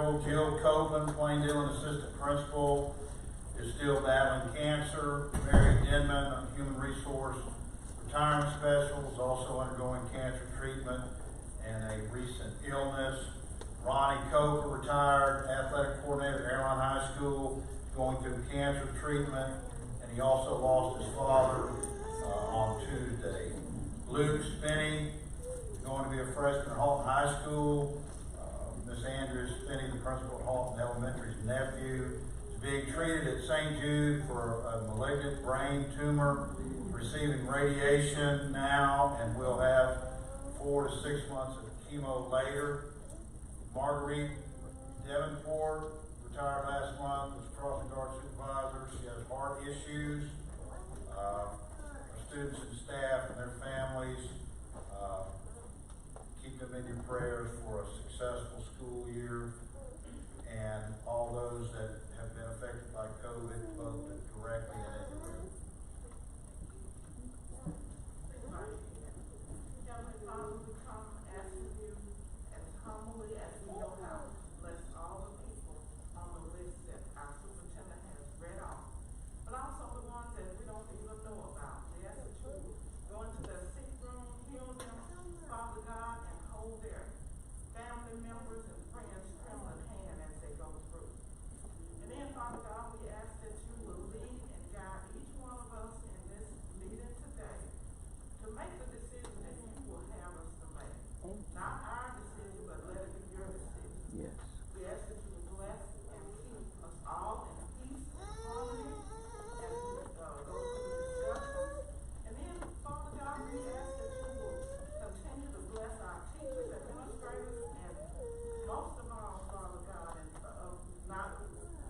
several. Jill Copeland, Plain Dillon Assistant Principal, is still battling cancer. Mary Denman, a Human Resource Retirement Special, is also undergoing cancer treatment and a recent illness. Ronnie Coker, retired athletic coordinator at Airline High School, going through cancer treatment, and he also lost his father on Tuesday. Luke Spinney, going to be a freshman at Halton High School. Miss Andrea Spinney, the principal at Halton Elementary's nephew, is being treated at St. Jude for a malignant brain tumor, receiving radiation now, and will have 4 to 6 months of chemo later. Marguerite Davenport, retired last month, was crossing guard supervisor. She has heart issues. Our students and staff and their families, keep them in your prayers for a successful school year, and all those that have been affected by COVID, both directly and indirectly. Heavenly Father, we come asking you as humbly as we know how to bless all the people on the list that our superintendent has read off, but also the ones that we don't even know about. We ask that you go into their sick room, heal them, Father God, and hold their family members and friends trembling hand as they go through. And then, Father God, we ask that you will lead and guide each one of us in this meeting today to make the decision that you will have us to make. Not our decision, but let it be your decision. Yes. We ask that you will bless and keep us all in peace and harmony as we go through the discussions. And then, Father God, we ask that you will continue to bless our teachers, administrators, and most of all, Father God, and not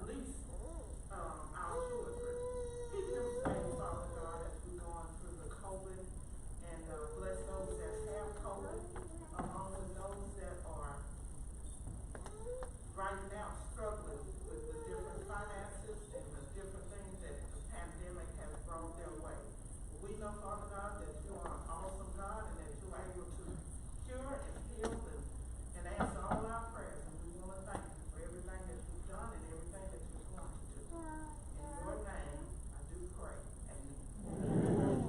least our children. Keep them safe, Father God, as we're going through the COVID, and bless those that have COVID, along with those that are right now struggling with the different finances and the different things that the pandemic has brought their way. We know, Father God, that you are an awesome God and that you are able to cure and heal and answer all our prayers. And we want to thank you for everything that you've done and everything that you're going to do. In your name, I do pray. Amen.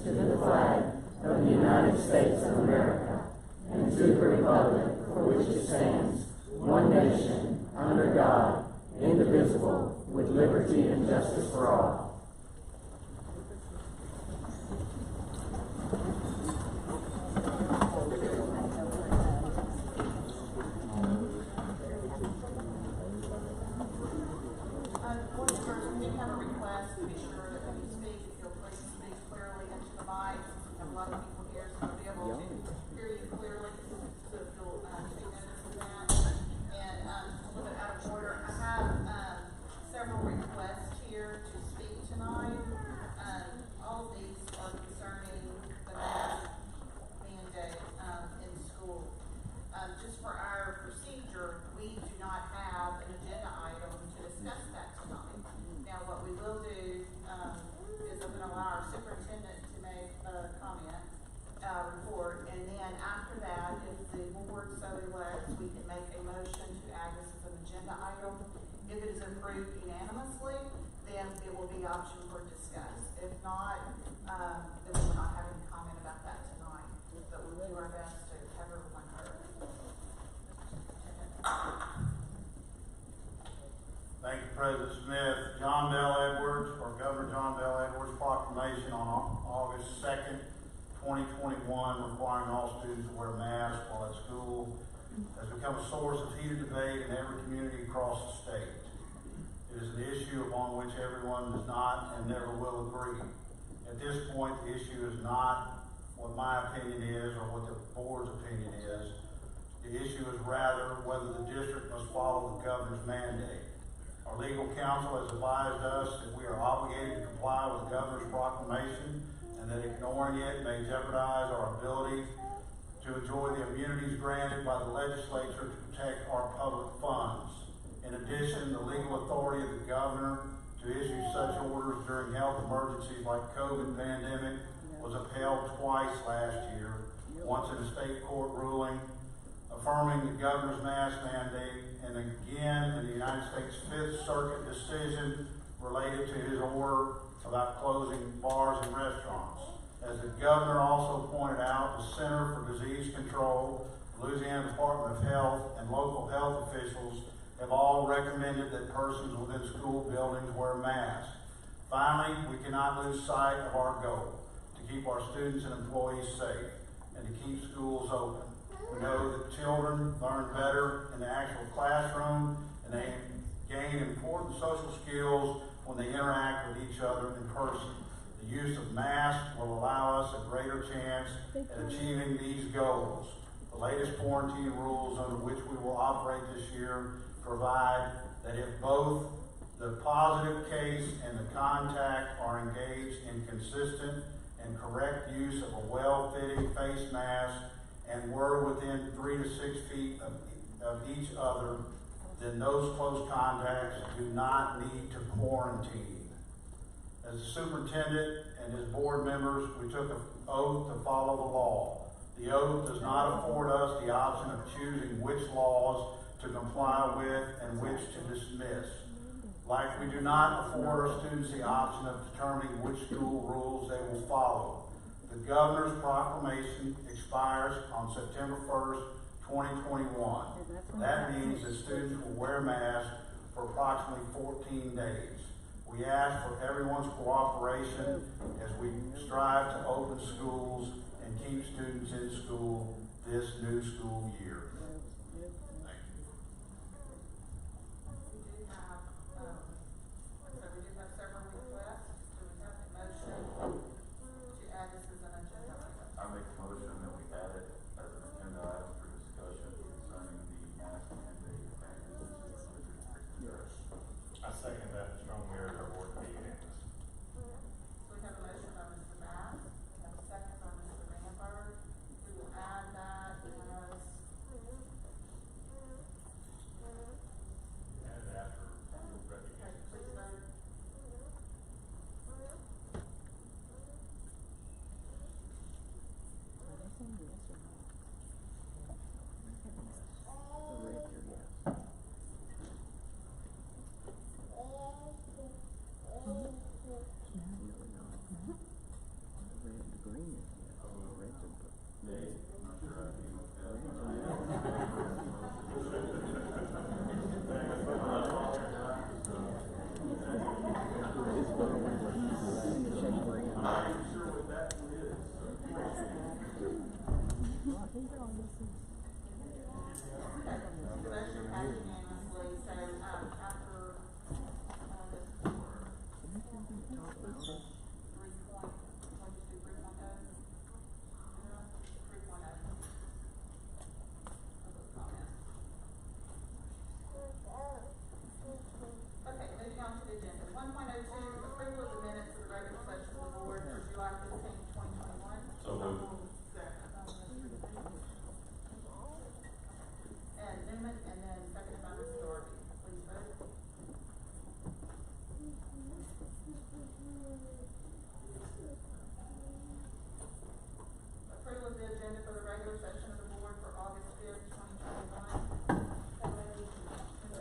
To the flag of the United States of America and to the republic for which it stands, one nation, under God, indivisible, with liberty and justice for all. Board members, we have a request to be sure that when you speak, if you'll please speak clearly into the mic. We have a lot of people here, so we'll be able to hear you clearly. So if you'll take notice of that. And a little bit out of order, I have several requests here to speak tonight. All of these are concerning the mask mandate in school. Just for our procedure, we do not have an agenda item to discuss that tonight. Now, what we will do is I'm going to allow our superintendent to make a comment, report, and then after that, if the board so elects, we can make a motion to add this as an agenda item. If it is approved unanimously, then it will be option for discuss. If not, then we will not have any comment about that tonight. But we'll do our best to have everyone heard. Thank you, President Smith. John Bell Edwards, or Governor John Bell Edwards' proclamation on August 2nd, 2021, requiring all students to wear masks while at school has become a source of heated debate in every community across the state. It is an issue upon which everyone does not and never will agree. At this point, the issue is not what my opinion is or what the board's opinion is. The issue is rather whether the district must follow the governor's mandate. Our legal counsel has advised us that we are obligated to comply with the governor's proclamation and that ignoring it may jeopardize our ability to enjoy the immunities granted by the legislature to protect our public funds. In addition, the legal authority of the governor to issue such orders during health emergencies like COVID pandemic was upheld twice last year, once in a state court ruling, affirming the governor's mask mandate, and again in the United States Fifth Circuit decision related to his order about closing bars and restaurants. As the governor also pointed out, the Center for Disease Control, Louisiana Department of Health, and local health officials have all recommended that persons within school buildings wear masks. Finally, we cannot lose sight of our goal, to keep our students and employees safe and to keep schools open. We know that children learn better in the actual classroom and they gain important social skills when they interact with each other in person. The use of masks will allow us a greater chance at achieving these goals. The latest quarantine rules under which we will operate this year provide that if both the positive case and the contact are engaged in consistent and correct use of a well-fitting face mask and were within 3 to 6 feet of each other, then those close contacts do not need to quarantine. As the superintendent and his board members, we took an oath to follow the law. The oath does not afford us the option of choosing which laws to comply with and which to dismiss. Like we do not afford our students the option of determining which school rules they will follow. The governor's proclamation expires on September 1st, 2021. That means that students will wear masks for approximately 14 days. We ask for everyone's cooperation as we strive to open schools and keep students in school this new school year. Thank you. We do have several requests. Do we have a motion to add this as an agenda item? I make a motion that we add it as an agenda item for discussion concerning the mask mandate. I second that strong mirror our board meeting. So we have a motion by Mr. Bass, we have a second by Mr. Ramberg. We will add that as, And after recognition. please vote. Motion passed unanimously, so, after, this 3.0. Okay, moving on to the agenda. 1.02, approval of the minutes of the regular session of the board for July 15, 2021. So moved. And Newman, and then seconded by Ms. Darby. Please vote. Approval of the agenda for the regular session of the board for August 5th, 2021. Ms.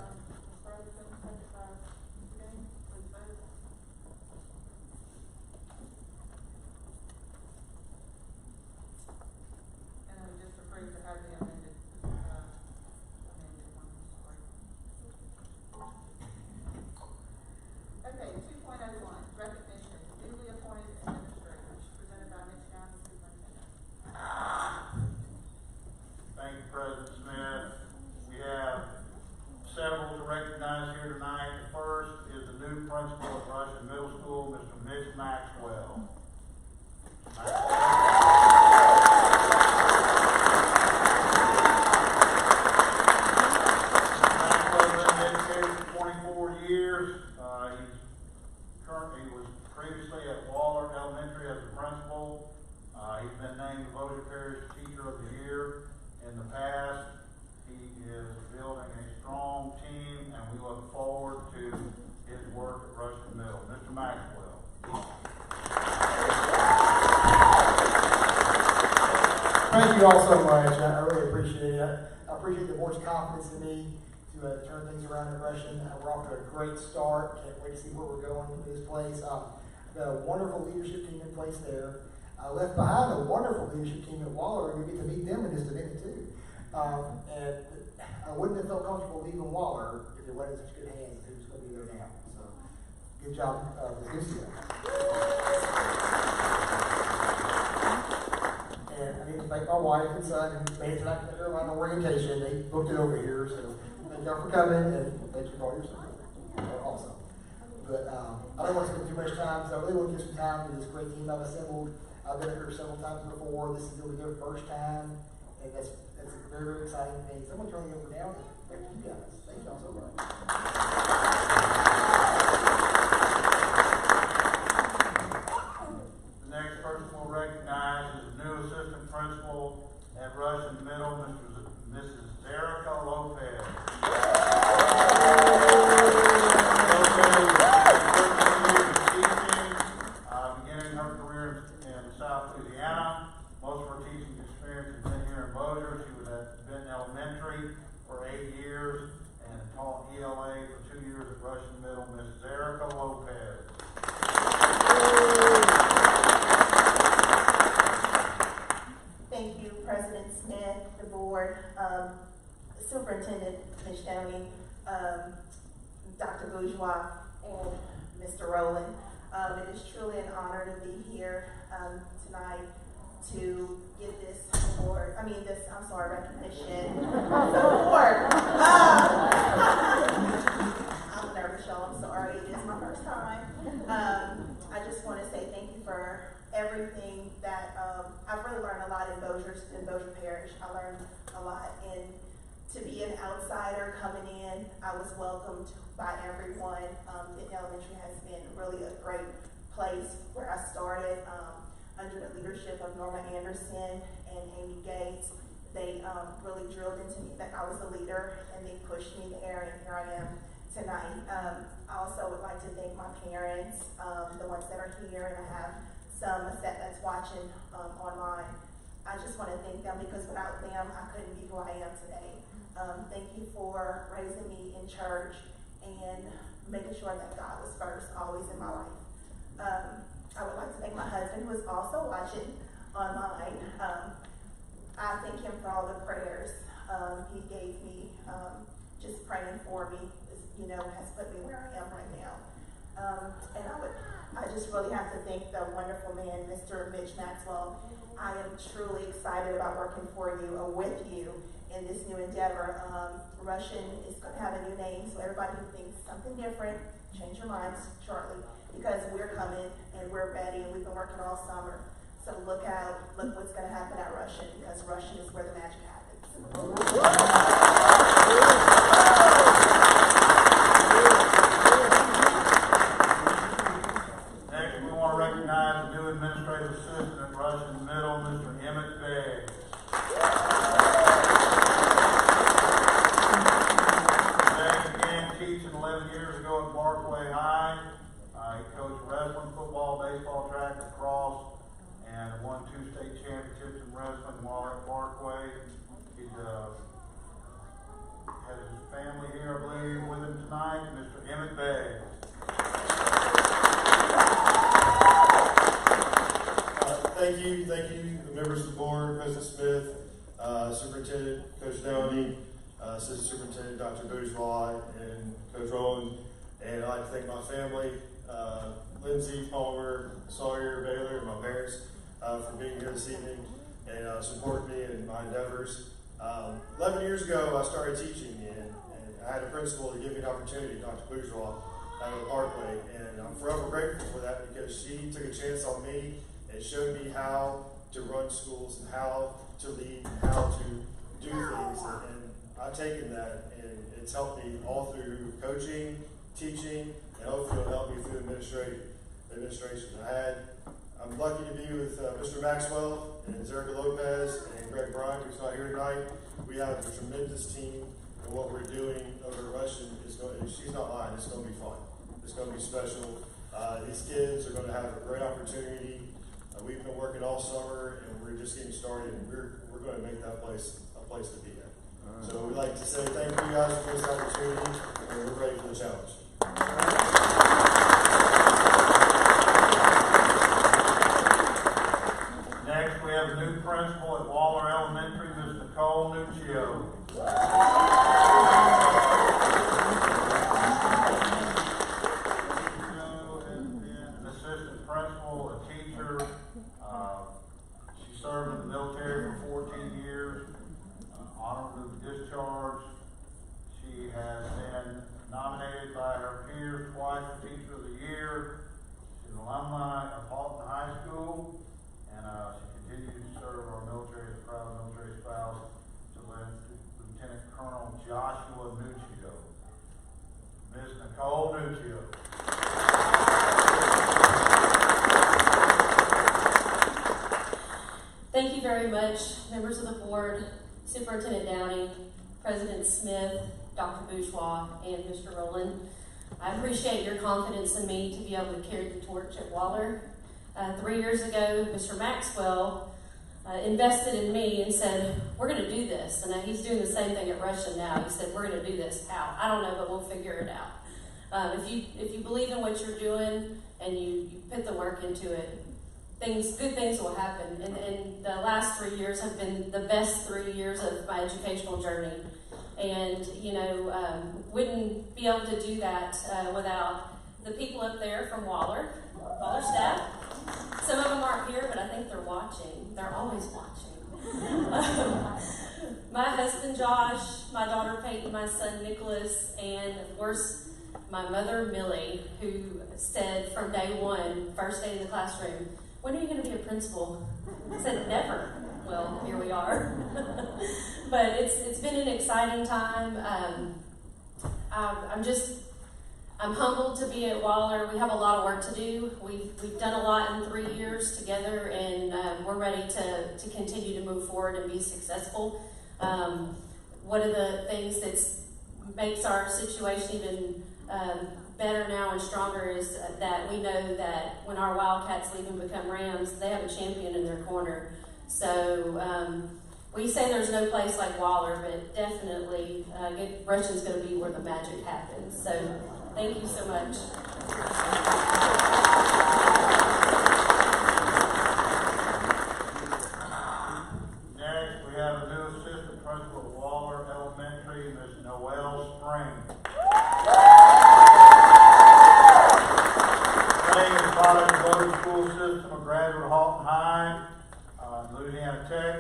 Darby, seconded by Ms. James. Please vote. And then we just approved to have the amended one, sorry. Okay, 2.01, recognition of newly appointed administrators, presented by Mitch Young, Superintendent. Thank you, President Smith. We have several to recognize here tonight. The first is the new principal of Russian Middle School, Mr. Mitch Maxwell. Maxwell's been educated for 24 years. He was previously at Waller Elementary as a principal. He's been named the Bossier Parish Teacher of the Year in the past. He is building a strong team, and we look forward to his work at Russian Middle. Mr. Maxwell. Thank you, you all so much. I really appreciate it. I appreciate the board's confidence in me to turn things around in Russian. We're off to a great start. Can't wait to see where we're going with this place. Got a wonderful leadership team in place there. I left behind a wonderful leadership team at Waller. We get to meet them in just a minute too. And I wouldn't have felt comfortable leaving Waller if it wasn't in such good hands as who's going to be there now. So good job, Lucio. And I need to thank my wife and son who made it tonight to Carolina orientation. They booked it over here, so thank y'all for coming and thank you for all your support. They're awesome. But I don't want to spend too much time, so I really want to give some time to this great team I've assembled. I've been here several times before. This is going to be their first time, and that's a very, very exciting thing. So I'm going to turn it over now. Thank you guys. Thank y'all so much. The next person we'll recognize is the new assistant principal at Russian Middle, Mrs. Erica Lopez. Beginning her career in South Louisiana. Most of her teaching experience has been here in Bossier. She was at Benton Elementary for 8 years and taught ELA for 2 years at Russian Middle. Mrs. Erica Lopez. Thank you, President Smith, the board, Superintendent Medallion, Dr. Bourgeois, and Mr. Rowland. It is truly an honor to be here tonight to give this award, recognition award. I'm nervous, y'all, I'm sorry, it is my first time. I just want to say thank you for everything that, I've really learned a lot in Bossier Parish. I learned a lot, and to be an outsider coming in, I was welcomed by everyone. Benton Elementary has been really a great place where I started under the leadership of Norma Anderson and Amy Gates. They really drilled into me that I was a leader, and they pushed me there, and here I am tonight. I also would like to thank my parents, the ones that are here, and I have some that's watching online. I just want to thank them because without them, I couldn't be who I am today. Thank you for raising me in church and making sure that God was first always in my life. I would like to thank my husband who is also watching online. I thank him for all the prayers he gave me, just praying for me, has put me where I am right now. And I just really have to thank the wonderful man, Mr. Mitch Maxwell. I am truly excited about working for you or with you in this new endeavor. Russian is going to have a new name, so everybody who thinks something different, change your minds shortly, because we're coming and we're ready, and we've been working all summer. So look out, look what's going to happen at Russian, because Russian is where the magic happens. Next, we want to recognize the new administrative assistant at Russian Middle, Mr. Emmett Beggs. Beggs began teaching 11 years ago at Barkway High. He coached wrestling, football, baseball, track, lacrosse, and won 2 state championships in wrestling while at Barkway. He's has his family here, I believe, with him tonight, Mr. Emmett Beggs. Thank you, the members of the board, President Smith, Superintendent Coach Downey, Assistant Superintendent Dr. Bourgeois, and Coach Rowland. And I'd like to thank my family, Lindsay, Palmer, Sawyer, Baylor, and my parents for being here this evening and supporting me in my endeavors. 11 years ago, I started teaching, and I had a principal to give me an opportunity, Dr. Bourgeois, out of the Parkway, and I'm forever grateful for that because she took a chance on me and showed me how to run schools and how to lead and how to do things, and I've taken that, and it's helped me all through coaching, teaching, and hopefully it'll help me through administration. I'm lucky to be with Mr. Maxwell and Zerka Lopez and Greg Bryant, who's not here tonight. We have a tremendous team, and what we're doing over at Russian is she's not lying, it's going to be fun. It's going to be special. These kids are going to have a great opportunity. We've been working all summer, and we're just getting started. And we're we're going to make that place a place to be at. So we'd like to say thank you guys for this opportunity, and we're ready for the challenge. Next, we have a new principal at Waller Elementary, Ms. Nicole Nuccio. Has been an assistant principal, a teacher. She served in the military for 14 years, honorably discharged. She has been nominated by her peers twice for Teacher of the Year. She's an alumni of Halton High School, and she continues to serve our military as a proud military spouse to Lieutenant Colonel Joshua Nuccio. Ms. Nicole Nuccio. Thank you very much, members of the board, Superintendent Downey, President Smith, Dr. Bourgeois, and Mr. Rowland. I appreciate your confidence in me to be able to carry the torch at Waller. 3 years ago, Mr. Maxwell invested in me and said, we're going to do this. And he's doing the same thing at Russian now. He said, we're going to do this. How? I don't know, but we'll figure it out. If you believe in what you're doing and you put the work into it, good things will happen. And the last 3 years have been the best 3 years of my educational journey. And, wouldn't be able to do that without the people up there from Waller staff. Some of them aren't here, but I think they're watching. They're always watching. My husband, Josh, my daughter, Payton, my son, Nicholas, and, of course, my mother, Millie, who said from day one, first day in the classroom, when are you going to be a principal? I said, never. Well, here we are. But it's been an exciting time. I'm humbled to be at Waller. We have a lot of work to do. We've done a lot in 3 years together, and we're ready to continue to move forward and be successful. One of the things that makes our situation even better now and stronger is that we know that when our Wildcats leave and become Rams, they have a champion in their corner. So we say there's no place like Waller, but definitely Russian's going to be where the magic happens. So thank you so much. Next, we have a new assistant principal at Waller Elementary, Ms. Noelle Spring. Spring is following the public school system, a graduate of Halton High, Louisiana Tech.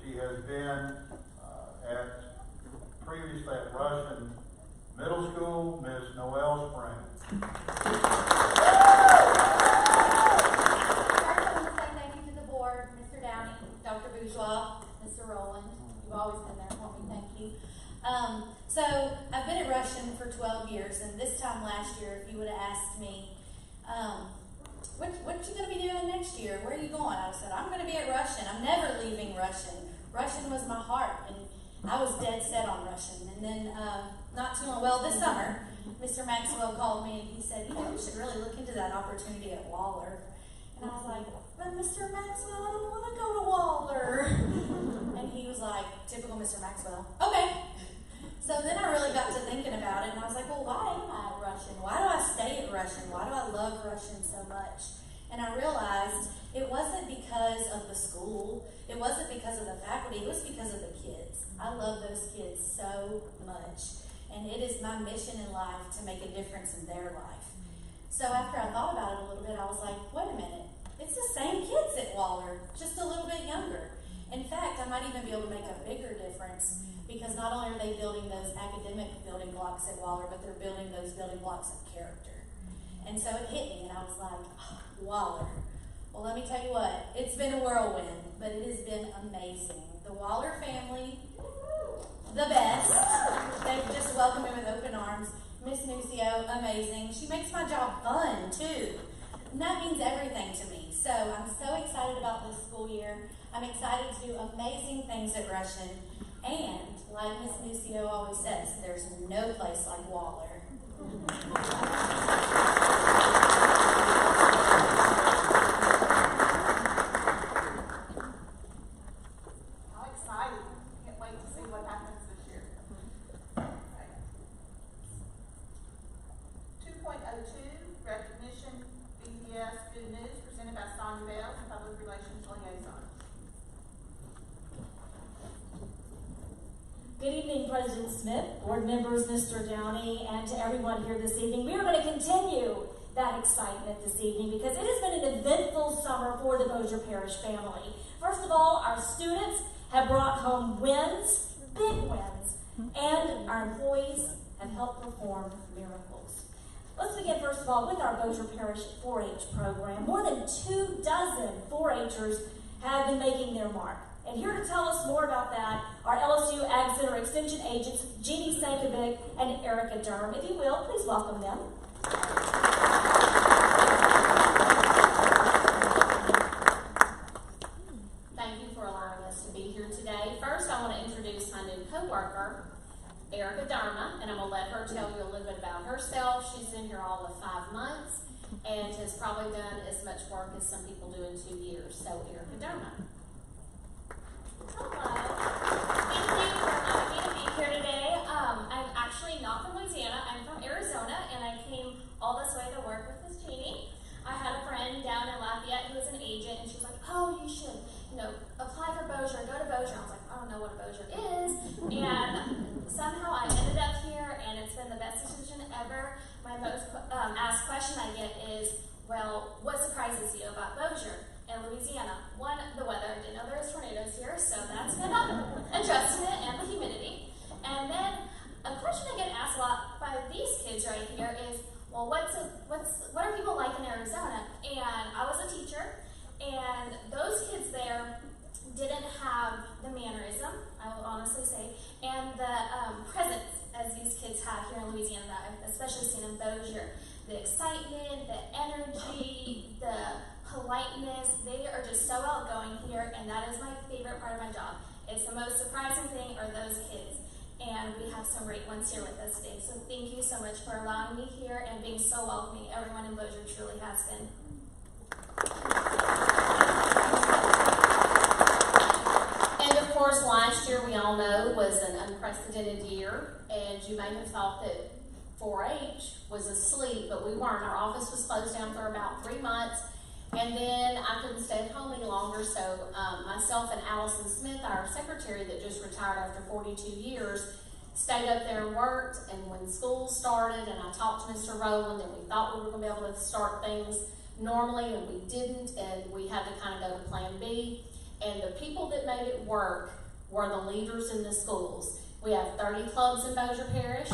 She has been previously at Russian Middle School, Ms. Noelle Spring. First, I want to say thank you to the board, Mr. Downey, Dr. Bourgeois, Mr. Rowland. You've always been there for me. Thank you. So I've been at Russian for 12 years, and this time last year, if you would have asked me, what you going to be doing next year? Where are you going? I said, I'm going to be at Russian. I'm never leaving Russian. Russian was my heart, and I was dead set on Russian. And then not too long, this summer, Mr. Maxwell called me and he said, you should really look into that opportunity at Waller. And I was like, but Mr. Maxwell, I don't want to go to Waller. And he was like, typical Mr. Maxwell, okay. So then I really got to thinking about it, and I was like, well, why am I at Russian? Why do I stay at Russian? Why do I love Russian so much? And I realized it wasn't because of the school. It wasn't because of the faculty. It was because of the kids. I love those kids so much. And it is my mission in life to make a difference in their life. So after I thought about it a little bit, I was like, wait a minute. It's the same kids at Waller, just a little bit younger. In fact, I might even be able to make a bigger difference, because not only are they building those academic building blocks at Waller, but they're building those building blocks of character. And so it hit me, and I was like, oh, Waller. Well, let me tell you what, it's been a whirlwind, but it has been amazing. The Waller family, the best. They've just welcomed me with open arms. Miss Nuccio, amazing. She makes my job fun, too. And that means everything to me. So I'm so excited about this school year. I'm excited to do amazing things at Russian. And, like Miss Nuccio always says, there's no place like Waller. 02, recognition BPS Good News, presented by Sonia Bales, Public Relations Liaison. Good evening, President Smith, board members, Mr. Downey, and to everyone here this evening. We are going to continue that excitement this evening because it has been an eventful summer for the Bossier Parish family. First of all, our students have brought home wins, big wins, and our employees have helped perform miracles. Let's begin, first of all, with our Bossier Parish 4-H program. More than 24 4-Hers have been making their mark. And here to tell us more about that are LSU Ag Center Extension agents Genie, Senkovic, and Erica Durham. If you will, please welcome them. Thank you for allowing us to be here today. First, I want to introduce my new co-worker, Erica Durham, and I'm going to let her tell you a little bit about herself. She's been here all of 5 months and has probably done as much work as some people do in 2 years. So, Erica Durham. Hello. Thank you for allowing me to be here today. I'm actually not from Louisiana. I'm from Arizona, and I came all this way to work with Miss Genie. I had a friend down in Lafayette who was an agent, and she was like, "Oh, you should, apply for Bossier, go to Bossier." I was like, "I don't know what a Bossier is," and somehow I ended up here, and it's been the best decision ever. My most asked question I get is, "Well, what surprises you about Bossier in Louisiana?" One, the weather. I didn't know there was tornadoes here, so that's been adjusting it, and the humidity. And then a question I get asked a lot by these kids right here is, "Well, what are people like in Arizona?" And I was a teacher, and those kids there didn't have the mannerism, I will honestly say, and the presence as these kids have here in Louisiana that I've especially seen in Bossier. The excitement, the energy, the politeness, they are just so outgoing here, and that is my favorite part of my job. It's the most surprising thing are those kids, and we have some great ones here with us today. So thank you so much for allowing me here and being so welcoming. Everyone in Bossier truly has been. And of course, last year we all know was an unprecedented year, and you may have thought that 4-H was asleep, but we weren't. Our office was closed down for about 3 months, and then I couldn't stay at home any longer, so myself and Allison Smith, our secretary that just retired after 42 years, stayed up there and worked. And when school started and I talked to Mr. Rowland, and we thought we were going to be able to start things normally, and we didn't, and we had to kind of go to plan B. And the people that made it work were the leaders in the schools. We have 30 clubs in Bossier Parish.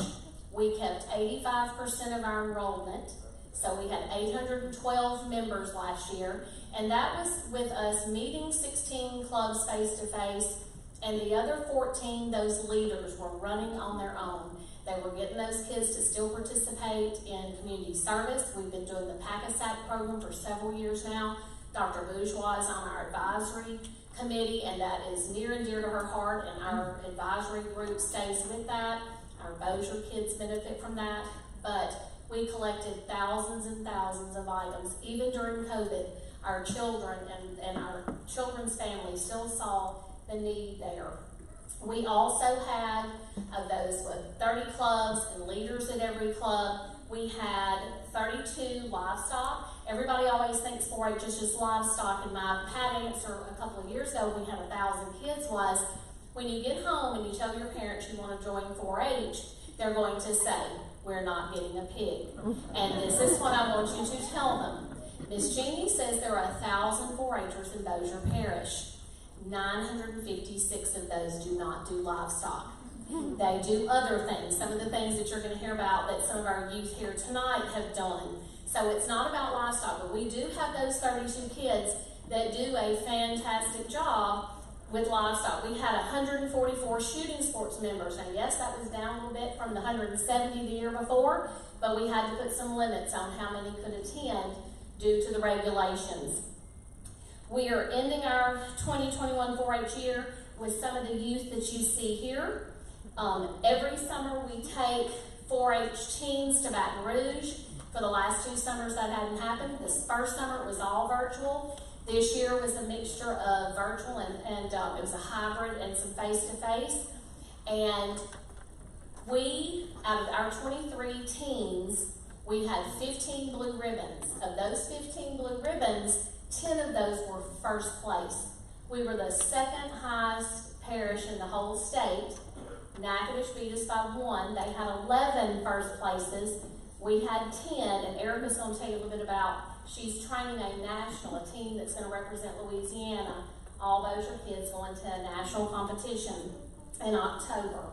We kept 85% of our enrollment. So we had 812 members last year, and that was with us meeting 16 clubs face-to-face, and the other 14, those leaders were running on their own. They were getting those kids to still participate in community service. We've been doing the PACASAC program for several years now. Dr. Bourgeois is on our advisory committee, and that is near and dear to her heart, and our advisory group stays with that. Our Bossier kids benefit from that, but we collected thousands and thousands of items. Even during COVID, our children and our children's families still saw the need there. We also had, of those 30 clubs and leaders at every club, we had 32 livestock. Everybody always thinks 4-H is just livestock, and my pat answer a couple of years ago when we had 1,000 kids was, when you get home and you tell your parents you want to join 4-H, they're going to say, "We're not getting a pig." And this is what I want you to tell them. Miss Genie says there are 1,000 4-Hers in Bossier Parish. 956 of those do not do livestock. They do other things, some of the things that you're going to hear about that some of our youth here tonight have done. So it's not about livestock, but we do have those 32 kids that do a fantastic job with livestock. We had 144 shooting sports members, and yes, that was down a little bit from the 170 the year before, but we had to put some limits on how many could attend due to the regulations. We are ending our 2021 4-H year with some of the youth that you see here. Every summer we take 4-H teams to Baton Rouge. For the last 2 summers that hadn't happened. This first summer it was all virtual. This year was a mixture of virtual and it was a hybrid and some face-to-face. And we, out of our 23 teams, We had 15 blue ribbons. Of those 15 blue ribbons, 10 of those were first place. We were the second highest parish in the whole state. Natchitoches beat us by 1. They had 11 first places. We had 10, and Erica's going to tell you a little bit about, she's training a team that's going to represent Louisiana. All those are kids going to a national competition in October.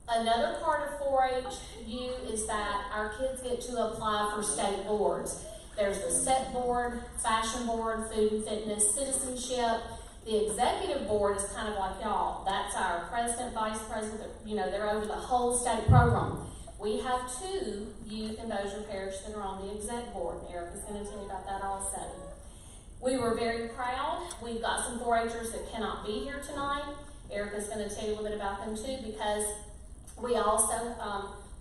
Another part of 4-HU is that our kids get to apply for state boards. There's the SET board, fashion board, food and fitness, citizenship. The executive board is kind of like y'all. That's our president, vice president, they're over the whole state program. We have 2 youth in Bossier Parish that are on the exec board. Erica's going to tell you about that also. We were very proud. We've got some 4-Hers that cannot be here tonight. Erica's going to tell you a little bit about them too, because we also,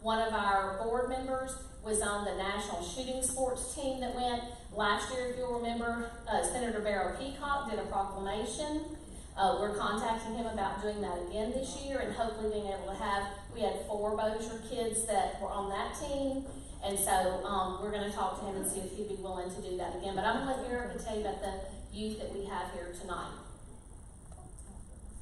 one of our board members was on the national shooting sports team that went. Last year, if you'll remember, Senator Barrow Peacock did a proclamation. We're contacting him about doing that again this year and hopefully being able to have, we had 4 Bossier kids that were on that team. And so we're going to talk to him and see if he'd be willing to do that again. But I'm going to let Erica tell you about the youth that we have here tonight.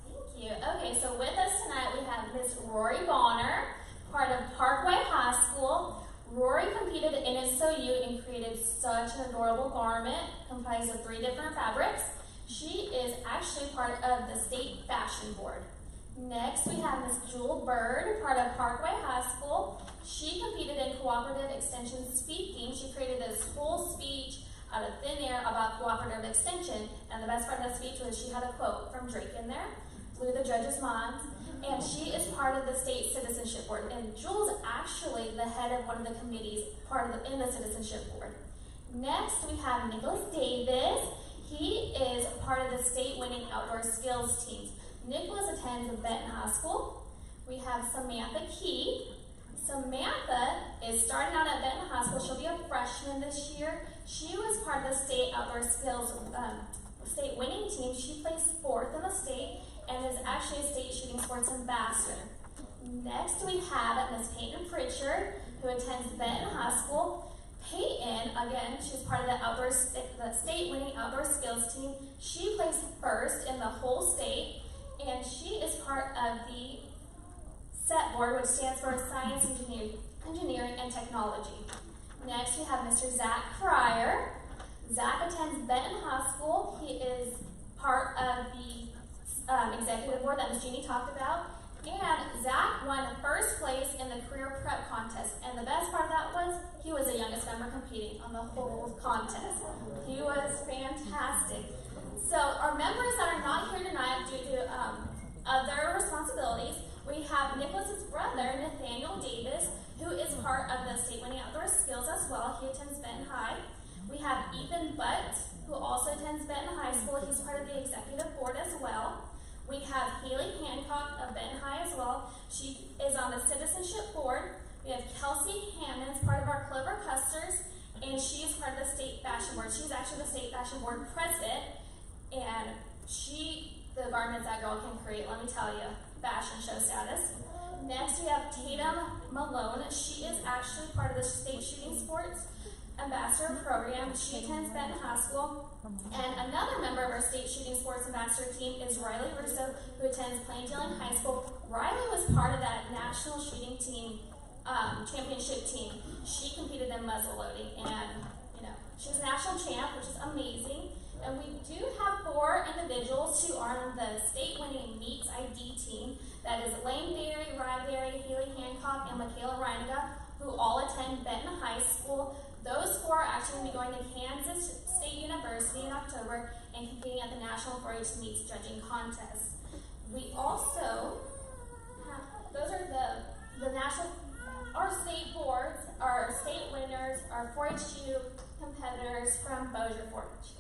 Thank you. Okay, so with us tonight we have Miss Rory Bonner, part of Parkway High School. Rory competed in SOU and created such an adorable garment comprised of 3 different fabrics. She is actually part of the state fashion board. Next, we have Miss Jewel Bird, part of Parkway High School. She competed in cooperative extension speaking. She created this full speech out of thin air about cooperative extension. And the best part of that speech was she had a quote from Drake in there, blew the judges' minds. And she is part of the state citizenship board. And Jewel's actually the head of one of the committees in the citizenship board. Next, we have Nicholas Davis. He is part of the state-winning outdoor skills teams. Nicholas attends Benton High School. We have Samantha Key. Samantha is starting out at Benton High School. She'll be a freshman this year. She was part of the state outdoor skills state-winning team. She placed 4th in the state and is actually a state shooting sports ambassador. Next, we have Miss Payton Pritchard, who attends Benton High School. Payton, again, she's part of the state-winning outdoor skills team. She placed 1st in the whole state, and she is part of the SET board, which stands for Science, Engineering, and Technology. Next, we have Mr. Zach Fryer. Zach attends Benton High School. He is part of the executive board that Ms. Genie talked about. And Zach won 1st place in the career prep contest. And the best part of that was he was the youngest member competing on the whole contest. He was fantastic. So our members that are not here tonight due to other responsibilities, we have Nicholas's brother, Nathaniel Davis, who is part of the state-winning outdoor skills as well. He attends Benton High. We have Ethan Butt, who also attends Benton High School. He's part of the executive board as well. We have Haley Hancock of Benton High as well. She is on the citizenship board. We have Kelsey Hammonds, part of our Clover Custers, and she is part of the state fashion board. She's actually the state fashion board president, and the garments that girl can create, let me tell you, fashion show status. Next, we have Tatum Malone. She is actually part of the state shooting sports ambassador program. She attends Benton High School. And another member of our state shooting sports ambassador team is Riley Russo, who attends Plain Dealing High School. Riley was part of that national shooting team, championship team. She competed in muzzle loading, and she was a national champ, which is amazing. And we do have 4 individuals who are on the state-winning Meets ID team. That is Lane Berry, Rye Berry, Haley Hancock, and Michaela Reiniga, who all attend Benton High School. Those 4 are actually going to be going to Kansas State University in October and competing at the National 4-H Meets Judging Contest. We also have, those are the national, our state boards, our state winners, our 4-HU competitors from Bossier 4-H.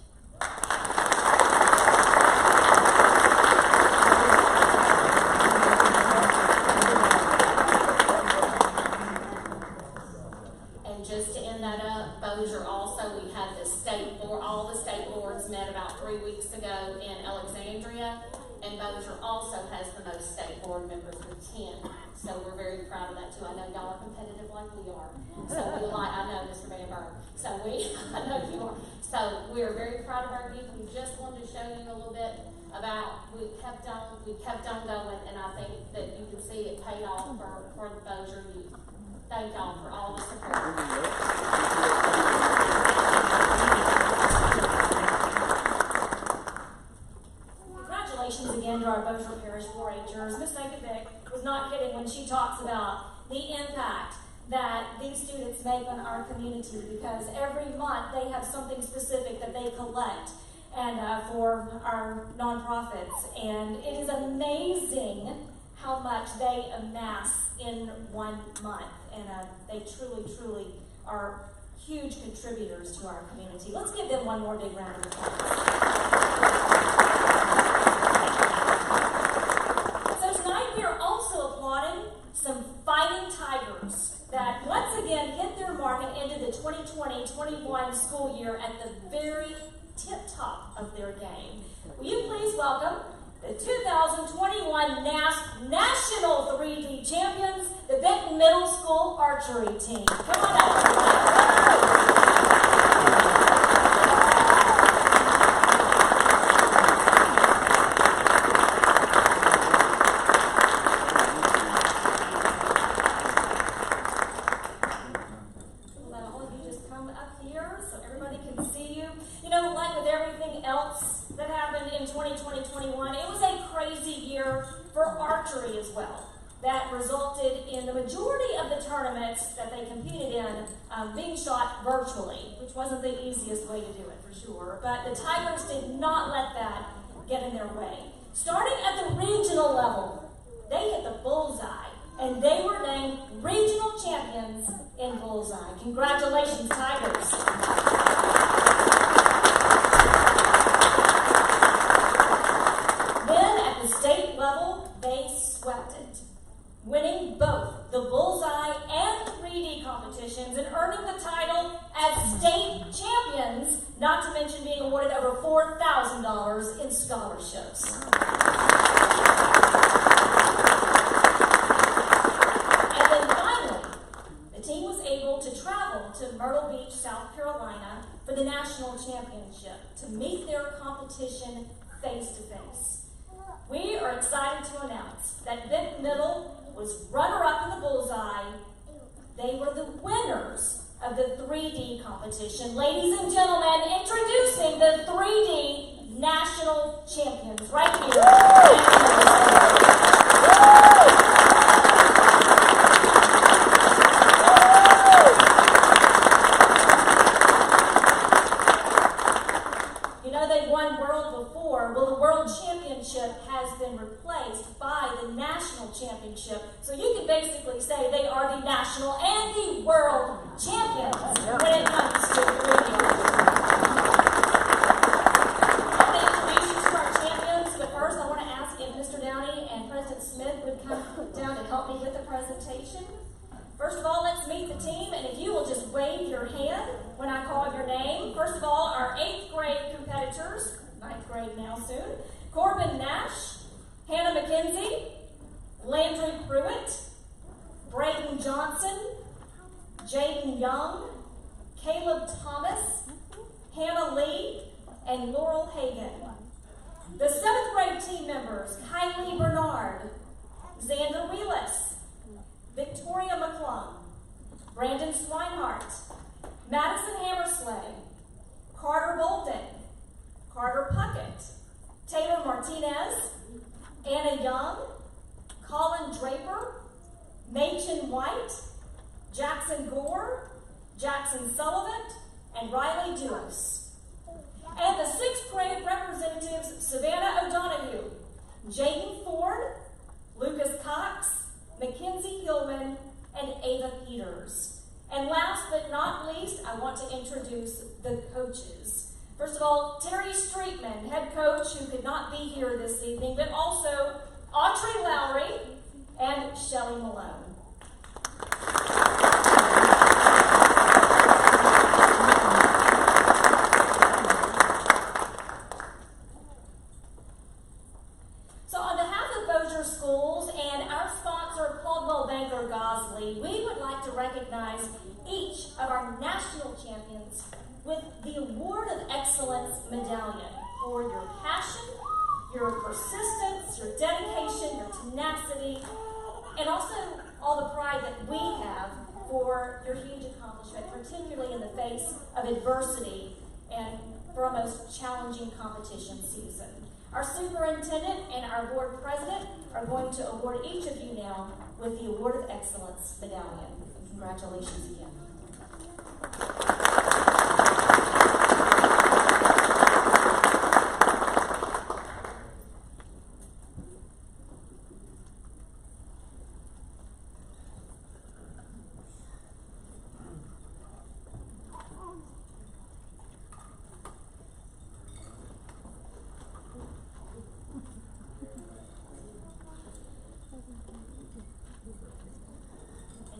And just to end that up, Bossier also, we had the state board, all the state boards met about 3 weeks ago in Alexandria, And Bossier also has the most state board members with 10. So we're very proud of that too. I know y'all are competitive like we are. So I know Mr. Van Burn. So I know you are. So we're very proud of our youth. We just wanted to show you a little bit about, we kept on going, and I think that you can see it paid off for the Bossier youth. Thank y'all for all the support. Congratulations again to our Bossier Parish 4-Hers. Ms. Senkovic was not kidding when she talks about the impact that these students make on our community, because every month they have something specific that they collect and for our nonprofits, and it is amazing how much they amass in 1 month, and they truly are huge contributors to our community. Let's give them one more big round of applause. So tonight we are also applauding some fighting Tigers that once again hit their mark and ended the 2020-21 school year at the very tip-top of their game. Will you please welcome the 2021 National 3D Champions, the Benton Middle School Archery Team. Come on up. As well. That resulted in the majority of the tournaments that they competed in being shot virtually, which wasn't the easiest way to do it for sure, but the Tigers did not let that get in their way. Starting at the regional level, they hit the bullseye, and they were named regional champions in bullseye. Congratulations, Tigers. Then at the state level, they swept it, winning both the bullseye and 3D competitions and earning the title as state champions, not to mention being awarded over $4,000 in scholarships. And then finally, the team was able to travel to Myrtle Beach, South Carolina for the national championship to meet their competition face to face. We are excited to announce that Benton Middle was runner-up in the bullseye. They were the winners of the 3D competition. Ladies and gentlemen, introducing the 3D national champions right here. You know, they won world before. Well, the world championship has been replaced by the national championship. So you can basically say they are the national and the world champions when it comes to 3D. I'm going to introduce you to our champions, but first I want to ask if Mr. Downey and President Smith would come down to help me with the presentation. First of all, let's meet the team, and if you will just wave your hand when I call your name. First of all, our 8th grade competitors, 9th grade now soon, Corbin Nash, Hannah McKenzie, Landry Pruitt, Braden Johnson, Jaden Young, Caleb Thomas, Hannah Lee, and Laurel Hagan. The 7th grade team members, Kylie Bernard, Xander Wheelis, Victoria McClung, Brandon Swinehart, Madison Hammersley, Carter Bolden, Carter Puckett, Taylor Martinez, Anna Young, Colin Draper, Machen White, Jackson Gore, Jackson Sullivan, and Riley Dewis. And the 6th grade representatives, Savannah O'Donoghue, Jaden Ford, Lucas Cox, Mackenzie Hillman, and Ava Peters. And last but not least, I want to introduce the coaches. First of all, Terry Streetman, head coach, who could not be here this evening, but also Audrey Lowry and Shelley Malone. Gosley, we would like to recognize each of our national champions with the Award of Excellence Medallion for your passion, your persistence, your dedication, your tenacity, and also all the pride that we have for your huge accomplishment, particularly in the face of adversity and for a most challenging competition season. Our superintendent and our board president are going to award each of you now with the Award of Excellence Medallion. Congratulations again.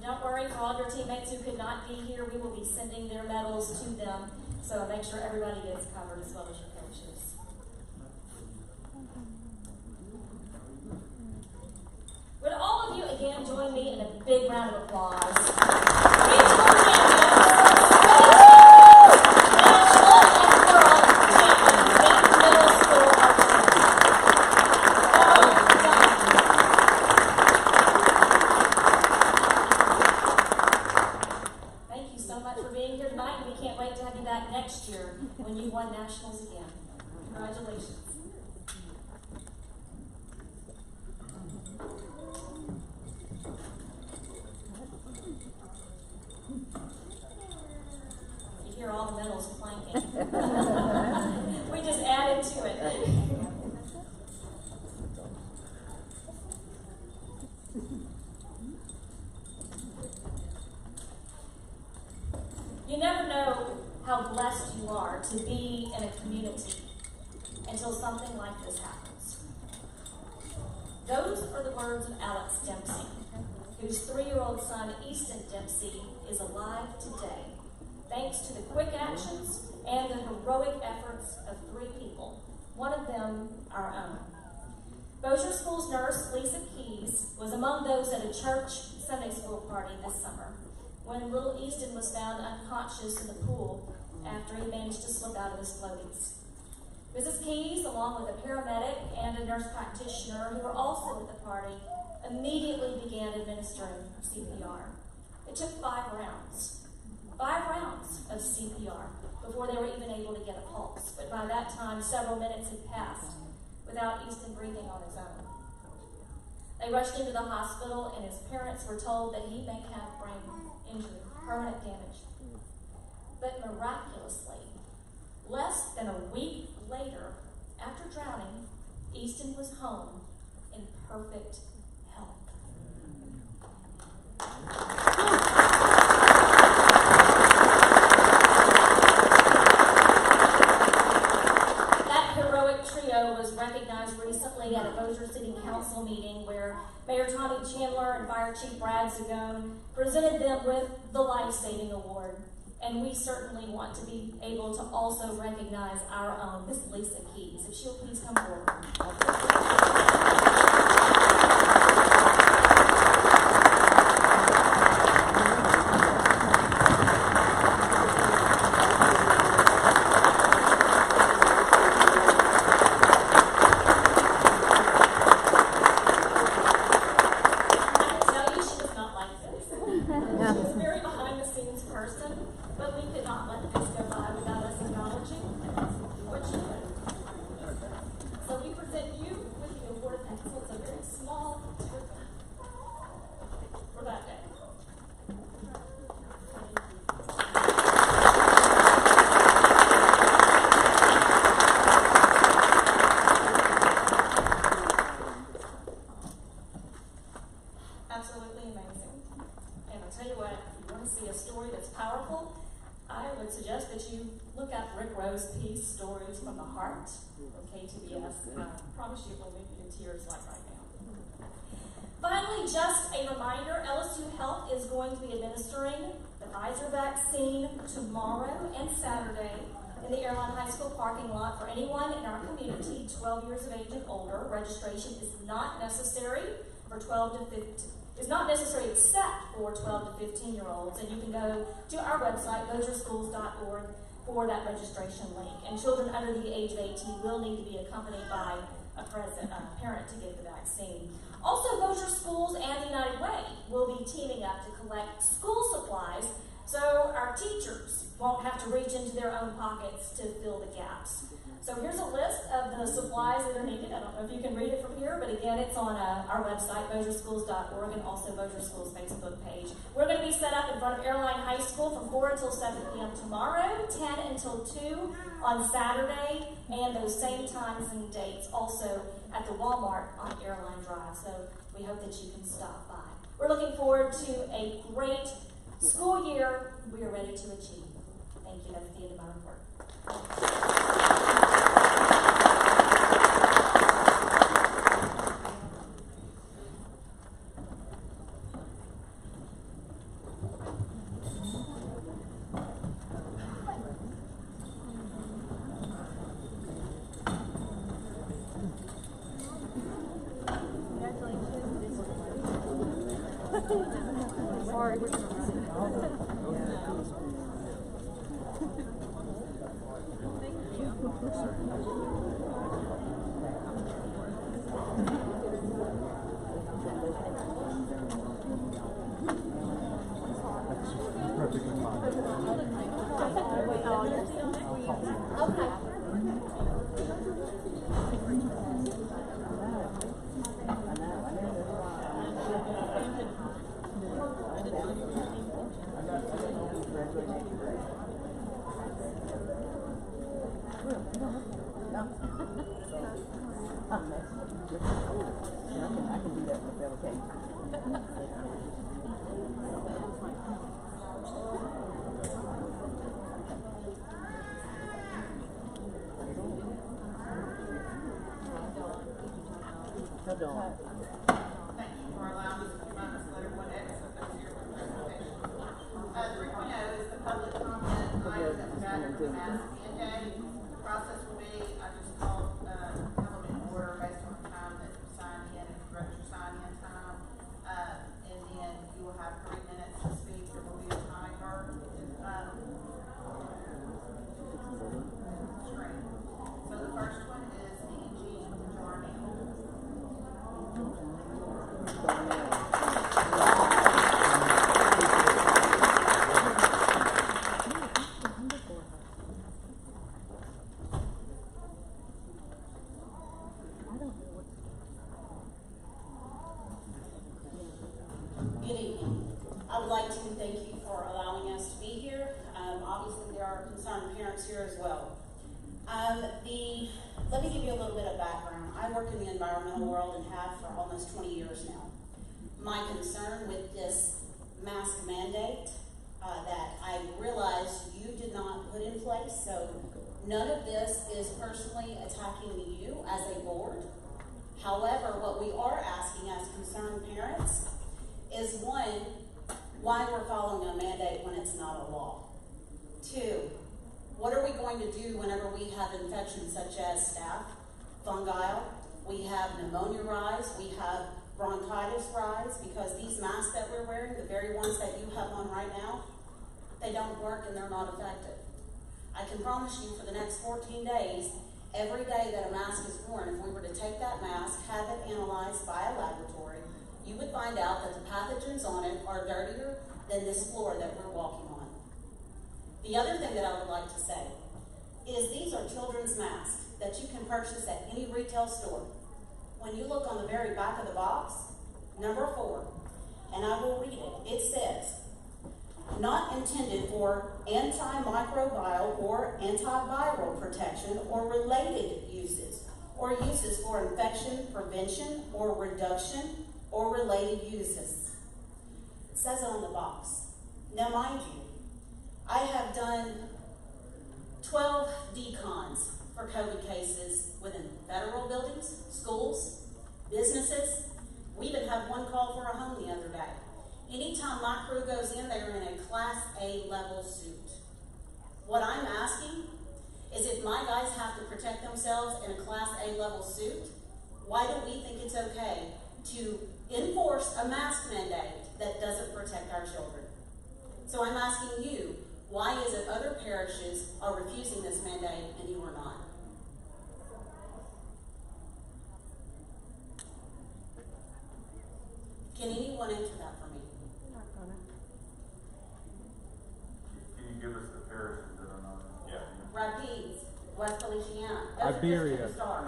Don't worry, for all your teammates who could not be here, we will be sending their medals to them, so make sure everybody gets covered as well as your coaches. Would all of you again join me in a big round of applause? Next year when you won nationals again. Congratulations. You hear all the medals clanking. We just added to it. You never know how blessed you are to be in a community until something like this happens. Those are the words of Alex Dempsey, whose 3-year-old son, Easton Dempsey, is alive today, thanks to the quick actions and the heroic efforts of 3 people, one of them our own. Bossier School's nurse, Lisa Keys, was among those at a church Sunday school party this summer when little Easton was found unconscious in the pool after he managed to slip out of his floaties. Mrs. Keys, along with a paramedic and a nurse practitioner who were also at the party, immediately began administering CPR. It took 5 rounds of CPR before they were even able to get a pulse. But by that time, several minutes had passed without Easton breathing on his own. They rushed into the hospital, and his parents were told that he may have brain injury, permanent damage. But miraculously, less than a week later, after drowning, Easton was home in perfect health. That heroic trio was recognized recently at a Bossier City Council meeting where Mayor Tommy Chandler and Fire Chief Brad Zagone presented them with the Life Saving Award. And we certainly want to be able to also recognize our own, Miss Lisa Keys. If she'll please come forward. Finally, just a reminder, LSU Health is going to be administering the Pfizer vaccine tomorrow and Saturday in the Airline High School parking lot for anyone in our community 12 years of age and older. Registration is not necessary for 12 to is not necessary except for 12 to 15-year-olds, and you can go to our website, bossierschools.org, for that registration link. And children under the age of 18 will need to be accompanied by a parent to get the vaccine. Also, Bossier Schools and the United Way will be teaming up to collect school supplies so our teachers won't have to reach into their own pockets to fill the gaps. So here's a list of the supplies that are needed. I don't know if you can read it from here, but again, it's on our website, bossierschools.org, and also Bossier Schools Facebook page. We're going to be set up in front of Airline High School from 4 until 7 p.m. tomorrow, 10 until 2 on Saturday, and those same times and dates also at the Walmart on Airline Drive. So we hope that you can stop by. We're looking forward to a great school year we are ready to achieve. Thank you. That's the end of my report. Thank you for allowing us to run this letter 1X of this year's presentation. 3.0 is the public comment item that we got in the mask mandate. The process will be, I just called element in order based on the time that you sign in and direct your sign in time. And then you will have 3 minutes to speak. There will be a timer. Screen. So the first one is the Genie majority. Good evening. I would like to thank you for allowing us to be here. Obviously, there are concerned parents here as well. Let me give you a little bit of background. I work in the environmental world and have for almost 20 years now. My concern with this mask mandate that I realize you did not put in place, so none of this is personally attacking you as a board. However, what we are asking as concerned parents is, one, why we're following a mandate when it's not a law. 2, what are we going to do whenever we have infections such as staph, fungi, we have pneumonia rise, we have bronchitis rise, because these masks that we're wearing, the very ones that you have on right now, they don't work and they're not effective. I can promise you for the next 14 days, every day that a mask is worn, if we were to take that mask, have it analyzed by a laboratory, you would find out that the pathogens on it are dirtier than this floor that we're walking on. The other thing that I would like to say is these are children's masks that you can purchase at any retail store. When you look on the very back of the box, number 4, and I will read it, it says, not intended for antimicrobial or antiviral protection or related uses, or uses for infection prevention or reduction or related uses. It says it on the box. Now mind you, I have done 12 decons for COVID cases within federal buildings, schools, businesses. We even had one call for a home the other day. Anytime my crew goes in, they're in a Class A level suit. What I'm asking is if my guys have to protect themselves in a Class A level suit, why do we think it's okay to enforce a mask mandate that doesn't protect our children. So I'm asking you, why is it other parishes are refusing this mandate and you are not? Can anyone answer that for me? Can you give us the parishes that are not? Yeah. Rapides, West Feliciana. Those Iberia. are just to start.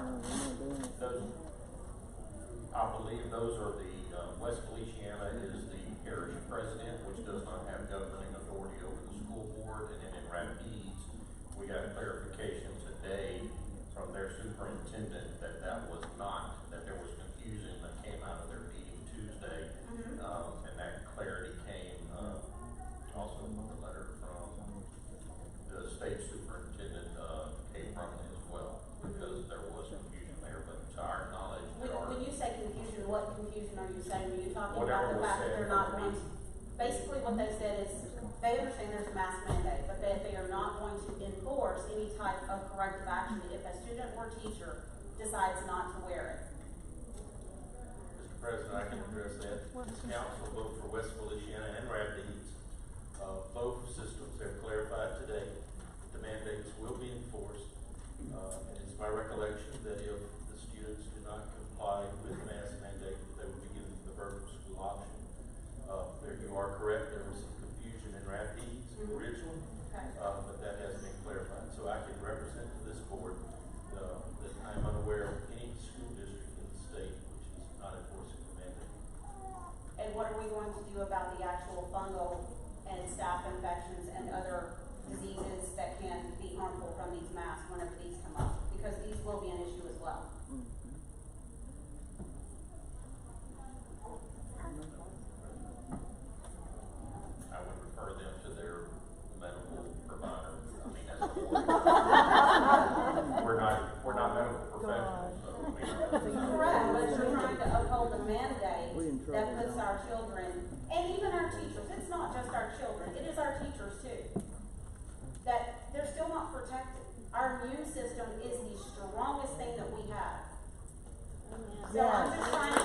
Those, I believe those are the, West Feliciana is the parish president, which does not have governing authority over the school board, and then in Rapides, we got clarification today from their superintendent that that was not, that there was confusion that came out of their meeting Tuesday. And that clarity came, also from a letter from the state superintendent, came from it as well, because there was confusion there, but to our knowledge, there are. When you say confusion, what confusion are you saying? Are you talking Whatever about the was fact that said they're not for going me. to, basically what they said is, they understand there's a mask mandate, but that they are not going to enforce any type of corrective action if a student or teacher decides not to wear it. Mr. President, I can address that. This council vote for West Feliciana and Rapides. Both systems have clarified today that the mandates will be enforced. And it's my recollection that if the students do not comply with the mask mandate, they will be given the virtual school option. There you are correct, there was some confusion in Rapides originally, but that has been clarified. So I can represent to this board that I'm unaware of any school district in the state which is not enforcing the mandate. And what are we going to do about the actual fungal and staph infections and other diseases that can be harmful from these masks whenever these come up? Because these will be an issue as well. I would refer them to their medical provider. I mean, as a board. We're not medical professionals, so we Correct, but you're trying to uphold the mandate that puts our children, and even our teachers, it's not just our children, it is our teachers too, that they're still not protected. Our immune system is the strongest thing that we have. So I'm just trying to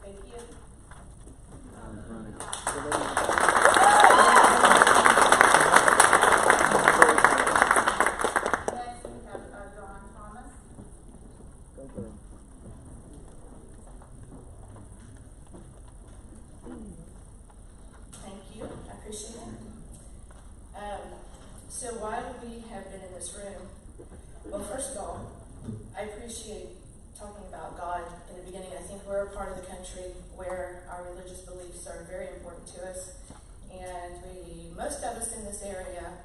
Thank you. Next, we have John Thomas. Thank you, I appreciate it. So why we have been in this room, well, first of all, I appreciate talking about God in the beginning. I think we're a part of the country where our religious beliefs are very important to us, and most of us in this area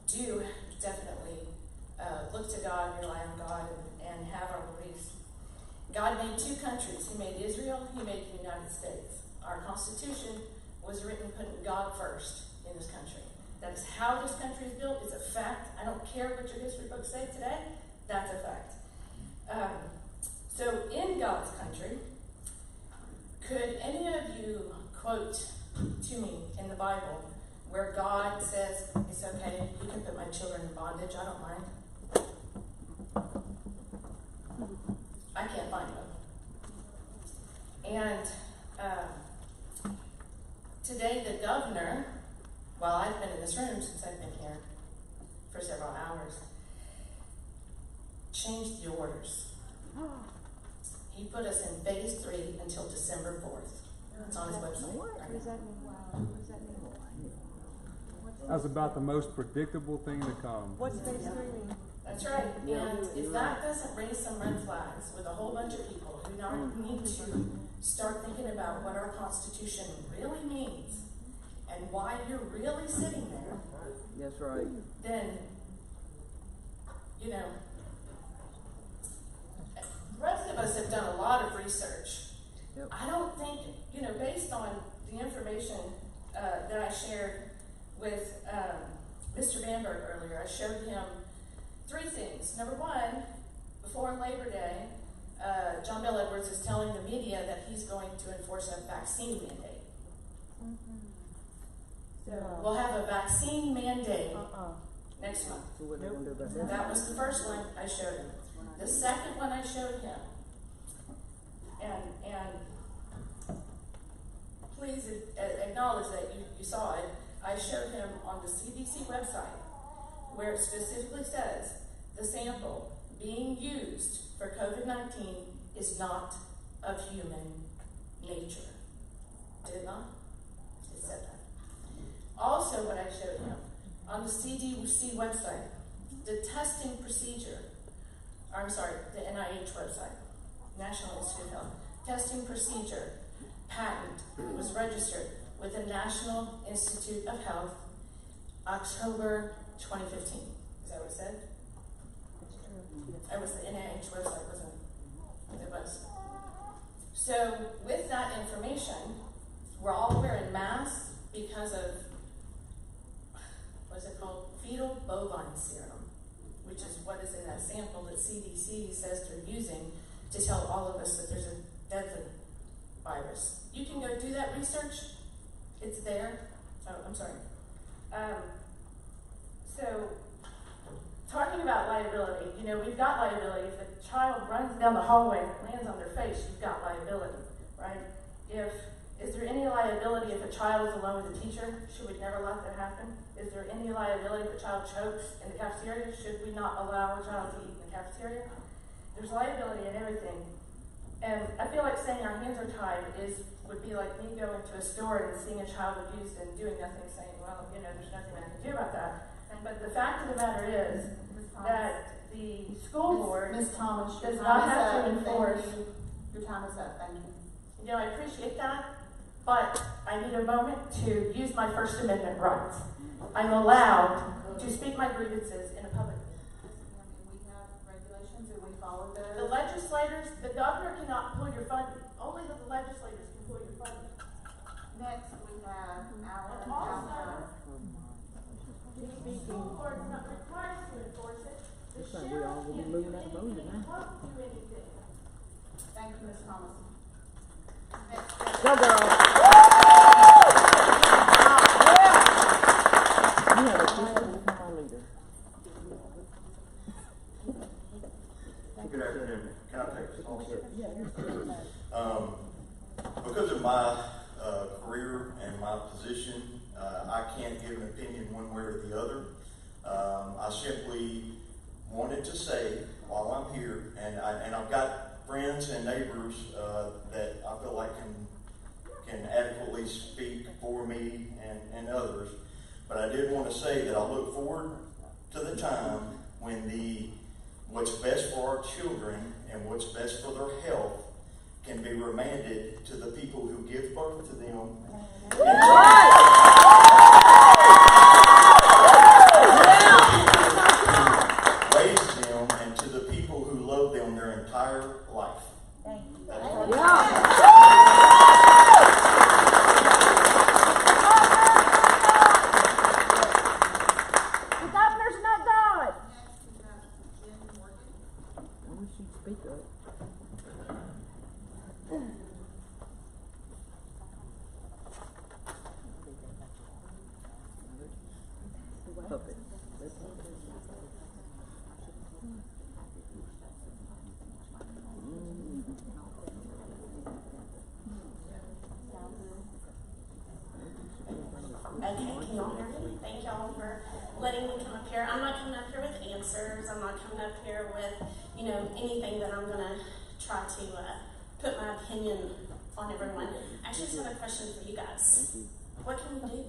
do definitely look to God, rely on God, and have our beliefs. God made two countries. He made Israel, he made the United States. Our Constitution was written putting God first in this country. That is how this country is built. It's a fact. I don't care what your history books say today. That's a fact. So in God's country, could any of you quote to me in the Bible where God says, it's okay, you can put my children in bondage, I don't mind? I can't find one. And today the governor, well, I've been in this room since I've been here for several hours, changed the orders. He put us in phase 3 until December 4th. It's on his website. What does that mean? Wow. What does that mean? That's about the most predictable thing to come. What's phase 3 mean? That's right. And if that doesn't raise some red flags with a whole bunch of people who need to start thinking about what our Constitution really means and why you're really sitting there, That's right. then, you know, the rest of us have done a lot of research. Yep. I don't think, you know, based on the information that I shared with Mr. Bamberg earlier, I showed him 3 things. Number 1, before Labor Day, John Bell Edwards is telling the media that he's going to enforce a vaccine mandate. We'll have a vaccine mandate next month. That was the first one I showed him. The second one I showed him, and please acknowledge that you saw it. I showed him on the CDC website where it specifically says the sample being used for COVID-19 is not of human nature. Did it not? It said that. Also, what I showed him on the CDC website, the testing procedure, the NIH website, National Institute of Health, testing procedure patent was registered with the National Institute of Health October 2015. Is that what it said? It was the NIH website, wasn't it? It was. So with that information, we're all wearing masks because of, what's it called? Fetal bovine serum, which is what is in that sample that CDC says they're using to tell all of us that there's a deadly virus. You can go do that research. It's there. Oh, I'm sorry. So, talking about liability, we've got liability. If a child runs down the hallway and lands on their face, you've got liability, right? Is there any liability if a child is alone with a teacher? Should we never let that happen? Is there any liability if a child chokes in the cafeteria? Should we not allow a child to eat in the cafeteria? There's liability in everything. And I feel like saying our hands are tied would be like me going to a store and seeing a child abused and doing nothing, saying, well, there's nothing I can do about that. But the fact of the matter is that the school board Ms. Thomas, does not have to enforce. Your time is up, thank you. I appreciate that, but I need a moment to use my First Amendment rights. I'm allowed to speak my grievances in a public meeting. We have regulations and we follow those. The legislators, the governor cannot pull your funding. Only the legislators can pull your funding. Next, we have Alan. The school board is not required to enforce it. The sheriff can't do anything, won't do anything. Thank you, Ms. Thomas. Go, girl. You have a question to come on later. Good afternoon. Can I take this also? Because of my career and my position, I can't give an opinion one way or the other. I simply wanted to say while I'm here, and I've got friends and neighbors that I feel like can adequately speak for me and others. But I did want to say that I look forward to the time when what's best for our children and what's best for their health can be remanded to the people who give birth to them. Raise them, and to the people who love them their entire life. Thank you. The governor's not God. I wish you'd speak up. Puppet. Okay, can y'all hear me? Thank y'all for letting me come up here. I'm not coming up here with answers. I'm not coming up here with, anything that I'm gonna try to put my opinion on everyone. I actually just have a question for you guys. What can we do?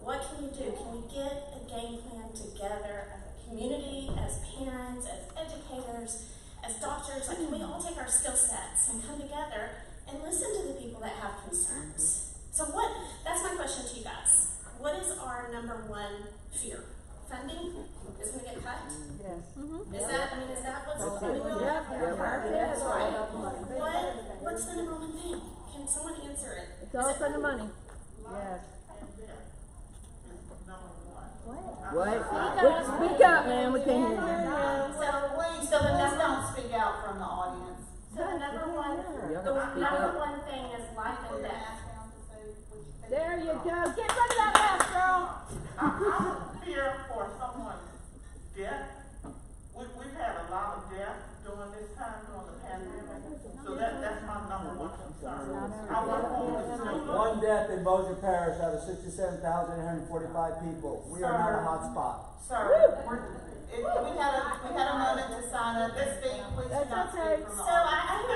What can we do? Can we get a game plan together as a community, as parents, as educators, as doctors? Can we all take our skill sets and come together and listen to the people that have concerns? So that's my question to you guys. What is our number one fear? Funding is going to get cut? Yes. Is that what's going on? That's right. What's the number one thing? Can someone answer it? It's all for the money. Yes. What? Speak up, man. We can't hear you. So the Please number don't speak out from the audience. So the number one thing is life and death. There you go. Get rid of that I fear for someone's death. We've had a lot of deaths during this time, during the pandemic. So that's my number one concern. I want home to children. One death in Bossier Parish out of 67,845 people. We are not a hot spot. Sir, we had a moment to sign up and speak. Please do not speak from So I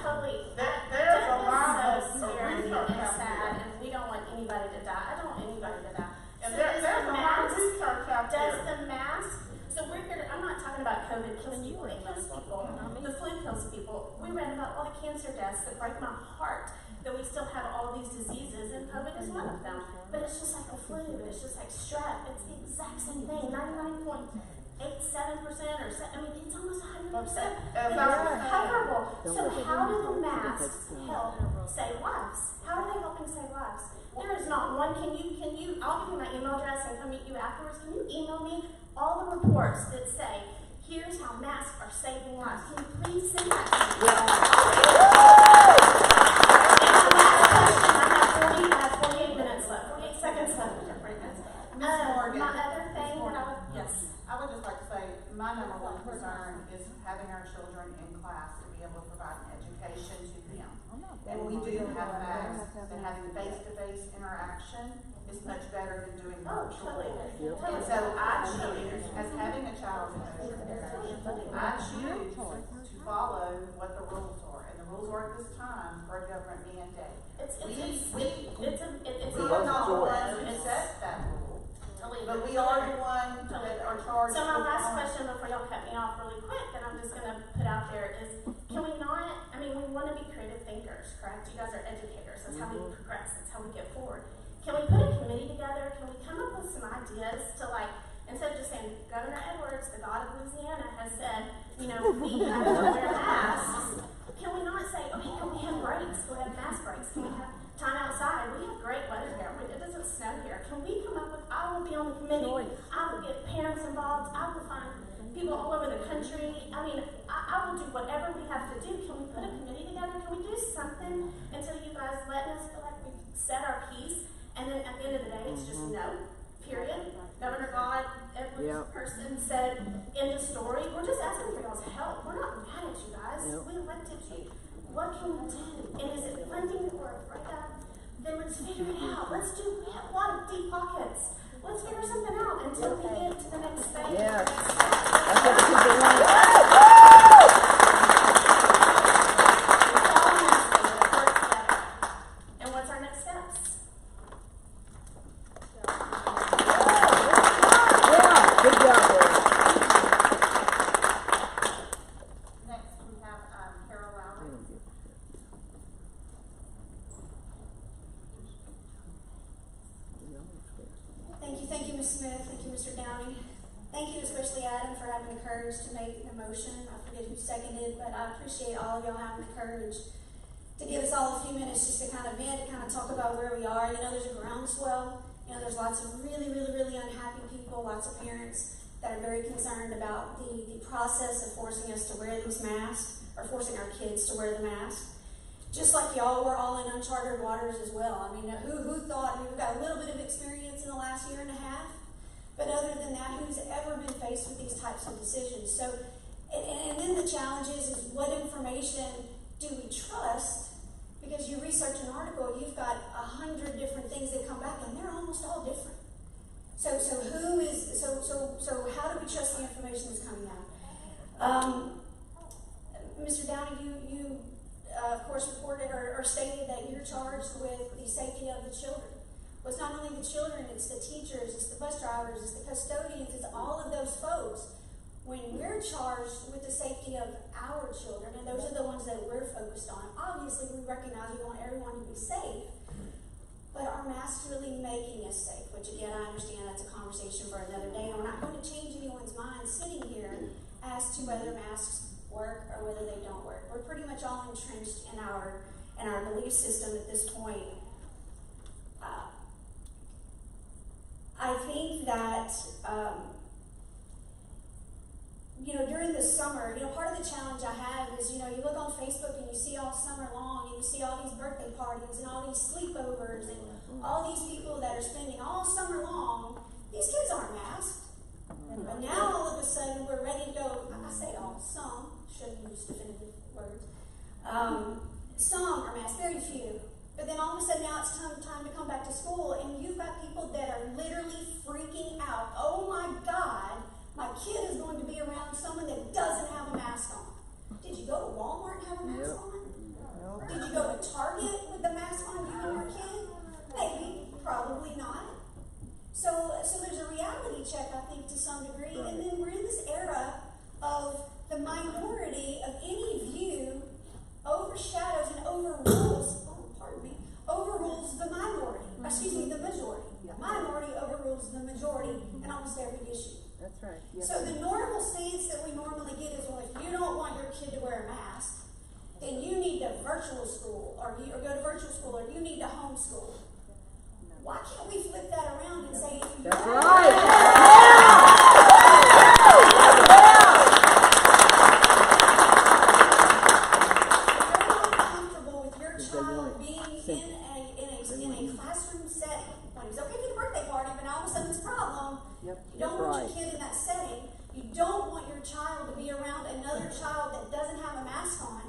totally. There's a lot of so scary research and out sad, and we don't want anybody to die. I don't want anybody to die. And So there's does a the lot of mask- research out Does there. the mask? So we're here. I'm not talking about COVID kills people. It kills people. The flu kills people. We read about all the cancer deaths that break my heart. That we still have all these diseases, and COVID is one of them. But it's just like the flu. It's just like strep. It's the exact same thing. 99.87% or I mean, it's almost 100%. It's recoverable. So how do the masks help save lives? How are they helping save lives? There is not one. Can you? I'll give you my email address and come meet you afterwards. Can you email me all the reports that say, here's how masks are saving lives? Can you please send that to me? I have 48 minutes left. 48 seconds left. Ms. Morgan. My other thing that I would, yes. I would just like to say, my number one concern is having our children in class to be able to provide an education to them. And we do have masks, and having face-to-face interaction is much better than doing virtual. And so I choose, as having a child in Bossier Parish, I choose to follow what the rules are. And the rules are at this time for a government mandate. It's we are not the ones who set that rule. But we are the ones that are charged. So my last question before y'all cut me off really quick that I'm just going to put out there is, can we not, I mean, we want to be creative thinkers, correct? You guys are educators. That's how we progress. That's how we get forward. Can we put a committee together? Can we come up with some ideas to, like, instead of just saying, Governor Edwards, the God of Louisiana, has said, we have to wear masks. Can we not say, okay, can we have breaks? Can we have mask breaks? Can we have time outside? We have great weather here. It doesn't snow here. Can we come up with, I will be on the committee. I will get parents involved. I will find people all over the country. I mean, I will do whatever we have to do. Can we put a committee together? Can we do something until you guys let us feel like we've said our piece? And then at the end of the day, it's just no, period. Governor God, every person said, end of story. We're just asking for y'all's help. We're not mad at you guys. We elected you. What can we do? And is it funding that we're afraid of? Then let's figure it out. We have a lot of deep pockets. Let's figure something out until we get to the next phase. Yes. And what's our next steps? Good job, Rory. Next, we have Carol Lowry. Thank you, Ms. Smith. Thank you, Mr. Downey. Thank you, especially Adam, for having the courage to make the motion. I forget who seconded, but I appreciate all of y'all having the courage to give us all a few minutes just to kind of vent, to kind of talk about where we are. There's a groundswell. There's lots of really, really, really unhappy people, lots of parents that are very concerned about the process of forcing us to wear these masks, or forcing our kids to wear the mask. Just like y'all, we're all in uncharted waters as well. Who thought, we've got a little bit of experience in the last year and a half, but other than that, who's ever been faced with these types of decisions? So, and then the challenge is what information do we trust? Because you research an article, you've got 100 different things that come back, and they're almost all different. So how do we trust the information that's coming out? Mr. Downey, you of course reported or stated that you're charged with the safety of the children. Well, it's not only the children, it's the teachers, it's the bus drivers, it's the custodians, it's all of those folks. When we're charged with the safety of our children, and those are the ones that we're focused on, obviously we recognize we want everyone to be safe, but are masks really making us safe? Which again, I understand that's a conversation for another day, and we're not going to change anyone's mind sitting here as to whether masks work or whether they don't work. We're pretty much all entrenched in our belief system at this point. I think that during the summer, part of the challenge I have is, you look on Facebook and you see all summer long, you see all these birthday parties and all these sleepovers and all these people that are spending all summer long. These kids aren't masked. But now all of a sudden we're ready to go. I say all, some, shouldn't use definitive words. Some are masked, very few. But then all of a sudden now it's time to come back to school, and you've got people that are literally freaking out. Oh my God, my kid is going to be around someone that doesn't have a mask on. Did you go to Walmart and have a mask on? Did you go to Target with the mask on, you and your kid? Maybe, probably not. So there's a reality check, I think, to some degree. And then we're in this era of the minority of any view overshadows and overrules the minority. Excuse me, the majority. The minority overrules the majority in almost every issue. That's right. Yes. So the normal stance that we normally get is, well, if you don't want your kid to wear a mask, then you need to virtual school, or go to virtual school, or you need to homeschool. Why can't we flip that around and say, if you That's don't right. comfortable with your child being in a classroom setting, when it's okay for the birthday party, but all of a sudden it's a problem, you don't want your kid in that setting, you don't want your child to be around another child that doesn't have a mask on,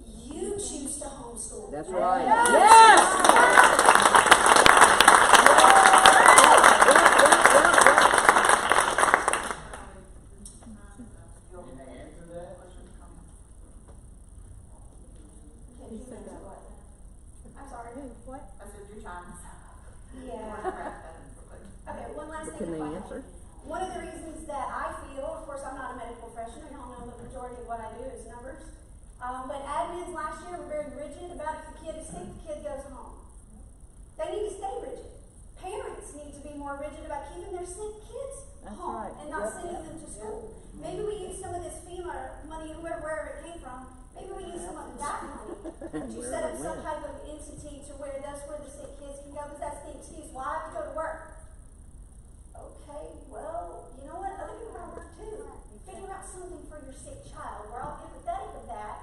you choose to homeschool. That's right. Yes! I'm sorry. What? I said your time is up. Yeah. Okay, one last thing. Can they answer? One of the reasons that I feel, of course, I'm not a medical professional, y'all know the majority of what I do is numbers. But admins last year were very rigid about if the kid is sick, the kid goes home. They need to stay rigid. Parents need to be more rigid about keeping their sick kids home and not sending them to school. Maybe we use some of this FEMA money, wherever it came from, maybe we use some of that money to set up some type of entity to where that's where the sick kids can go, because that's the excuse. Well, I have to go to work. Okay, well, you know what? Other people have work too. Figure out something for your sick child. We're all empathetic of that,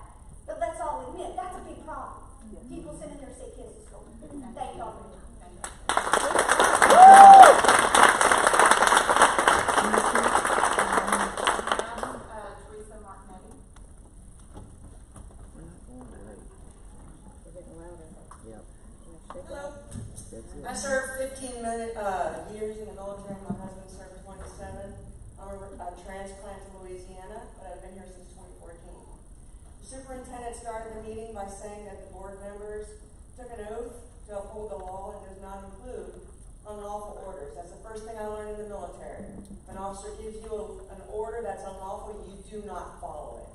but let's all admit that's a big problem. People sending their sick kids to school. Thank y'all for your time. Hello. I served 15 years in the military. My husband served 27. I'm a transplant to Louisiana, but I've been here since 2014. The superintendent started the meeting by saying that the board members took an oath to uphold the law and does not include unlawful orders. That's the first thing I learned in the military. If an officer gives you an order that's unlawful, you do not follow it.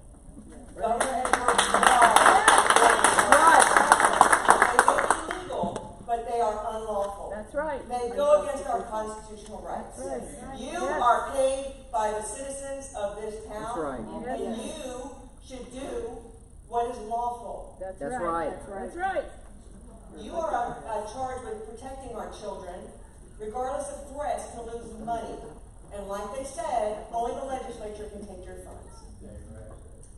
Go ahead and work the law. They may be legal, but they are unlawful. That's right. They go against our constitutional rights. That's right. You are paid by the citizens of this town, That's right. and you should do what is lawful. That's right. That's right. You are charged with protecting our children, regardless of threats to lose money. And like they said, only the legislature can take your funds.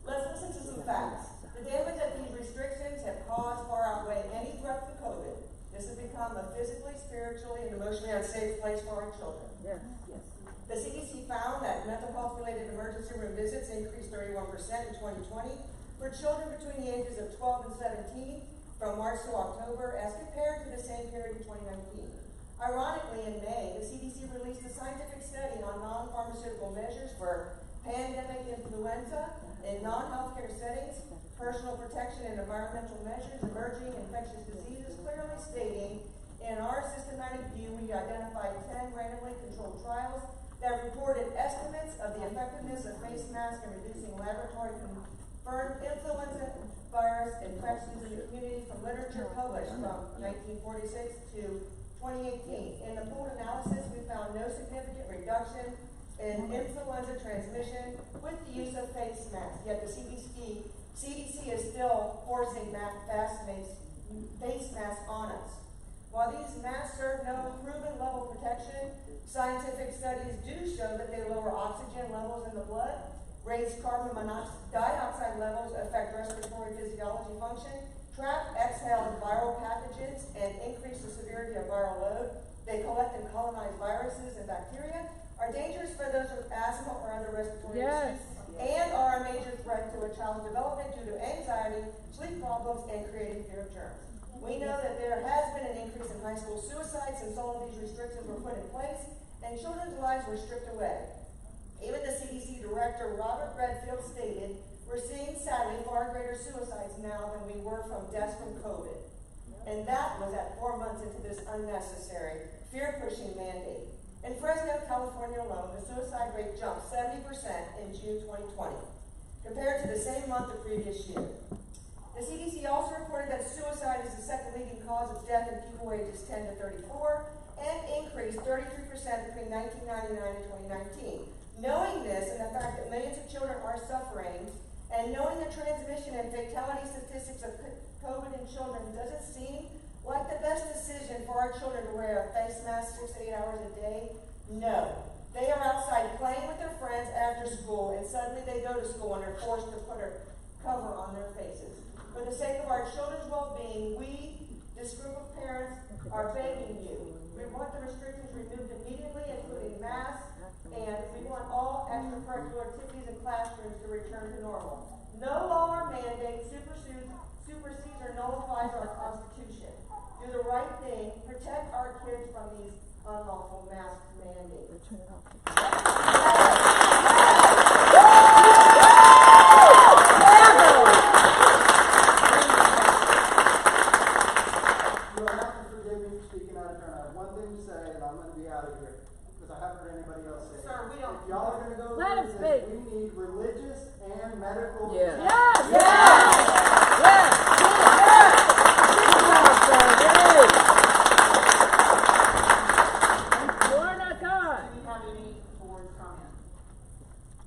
Let's listen to some facts. The damage that these restrictions have caused far outweigh any threat to COVID. This has become a physically, spiritually, and emotionally unsafe place for our children. Yes. Yes. The CDC found that mental health-related emergency room visits increased 31% in 2020 for children between the ages of 12 and 17 from March to October as compared to the same period in 2019. Ironically, in May, the CDC released a scientific study on non-pharmaceutical measures for pandemic influenza in non-healthcare settings, personal protection and environmental measures, emerging infectious diseases, clearly stating, in our systematic view, we identified 10 randomly controlled trials that reported estimates of the effectiveness of face masks in reducing laboratory confirmed influenza virus infections in the community from literature published from 1946 to 2018. In the pooled analysis, we found no significant reduction in influenza transmission with the use of face masks, yet the CDC is still forcing face masks on us. While these masks serve no proven level of protection, scientific studies do show that they lower oxygen levels in the blood, raise carbon dioxide levels, affect respiratory physiology function, trap, exhale viral pathogens, and increase the severity of viral load. They collect and colonize viruses and bacteria, are dangerous for those with asthma or other respiratory issues, and are a major threat to a child's development due to anxiety, sleep problems, and creating fear of germs. We know that there has been an increase in high school suicide since all of these restrictions were put in place, and children's lives were stripped away. Even the CDC director, Robert Redfield, stated, "We're seeing, sadly, far greater suicides now than we were from deaths from COVID." And that was at 4 months into this unnecessary, fear-pushing mandate. In Fresno, California alone, the suicide rate jumped 70% in June 2020, compared to the same month the previous year. The CDC also reported that suicide is the second leading cause of death in people ages 10 to 34, and increased 33% between 1999 and 2019. Knowing this and the fact that millions of children are suffering, and knowing the transmission and fatality statistics of COVID in children, does it seem like the best decision for our children to wear a face mask 6 to 8 hours a day? No. They are outside playing with their friends after school, and suddenly they go to school and are forced to put a cover on their faces. For the sake of our children's well-being, we, this group of parents, are begging you. We want the restrictions removed immediately, including masks, and we want all extracurricular activities in classrooms to return to normal. No law or mandate supersedes or nullifies our Constitution. Do the right thing. Protect our kids from these unlawful mask mandates. You will have to forgive me for speaking out of turn. I have one thing to say, and I'm going to be out of here because I haven't heard anybody else say it. Sir, we don't. If y'all are going to go Let him with this, speak. we need religious and medical. Yes. Yes.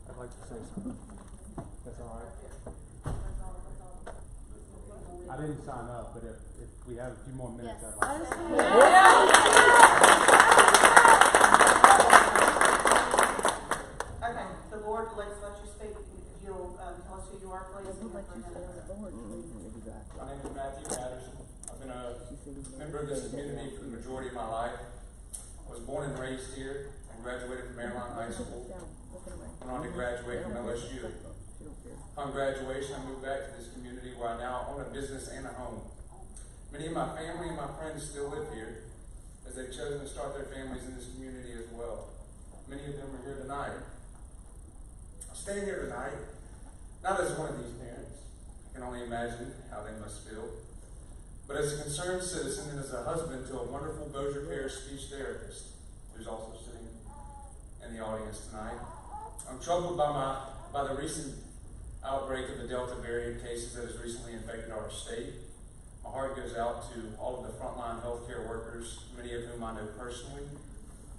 I'd like to say something. That's all right. I didn't sign up, but if we have a few more minutes, I'd like to say something. Okay, the board, let's let you speak. If you'll tell us who you are, please. My name is Matthew Patterson. I've been a member of this community for the majority of my life. I was born and raised here and graduated from Airline High School. Went on to graduate from LSU. Upon graduation, I moved back to this community where I now own a business and a home. Many of my family and my friends still live here, as they've chosen to start their families in this community as well. Many of them are here tonight. I'm standing here tonight, not as one of these parents. I can only imagine how they must feel. But as a concerned citizen and as a husband to a wonderful Bossier Parish speech therapist, who's also sitting in the audience tonight, I'm troubled by the recent outbreak of the Delta variant cases that has recently infected our state. My heart goes out to all of the frontline healthcare workers, many of whom I know personally,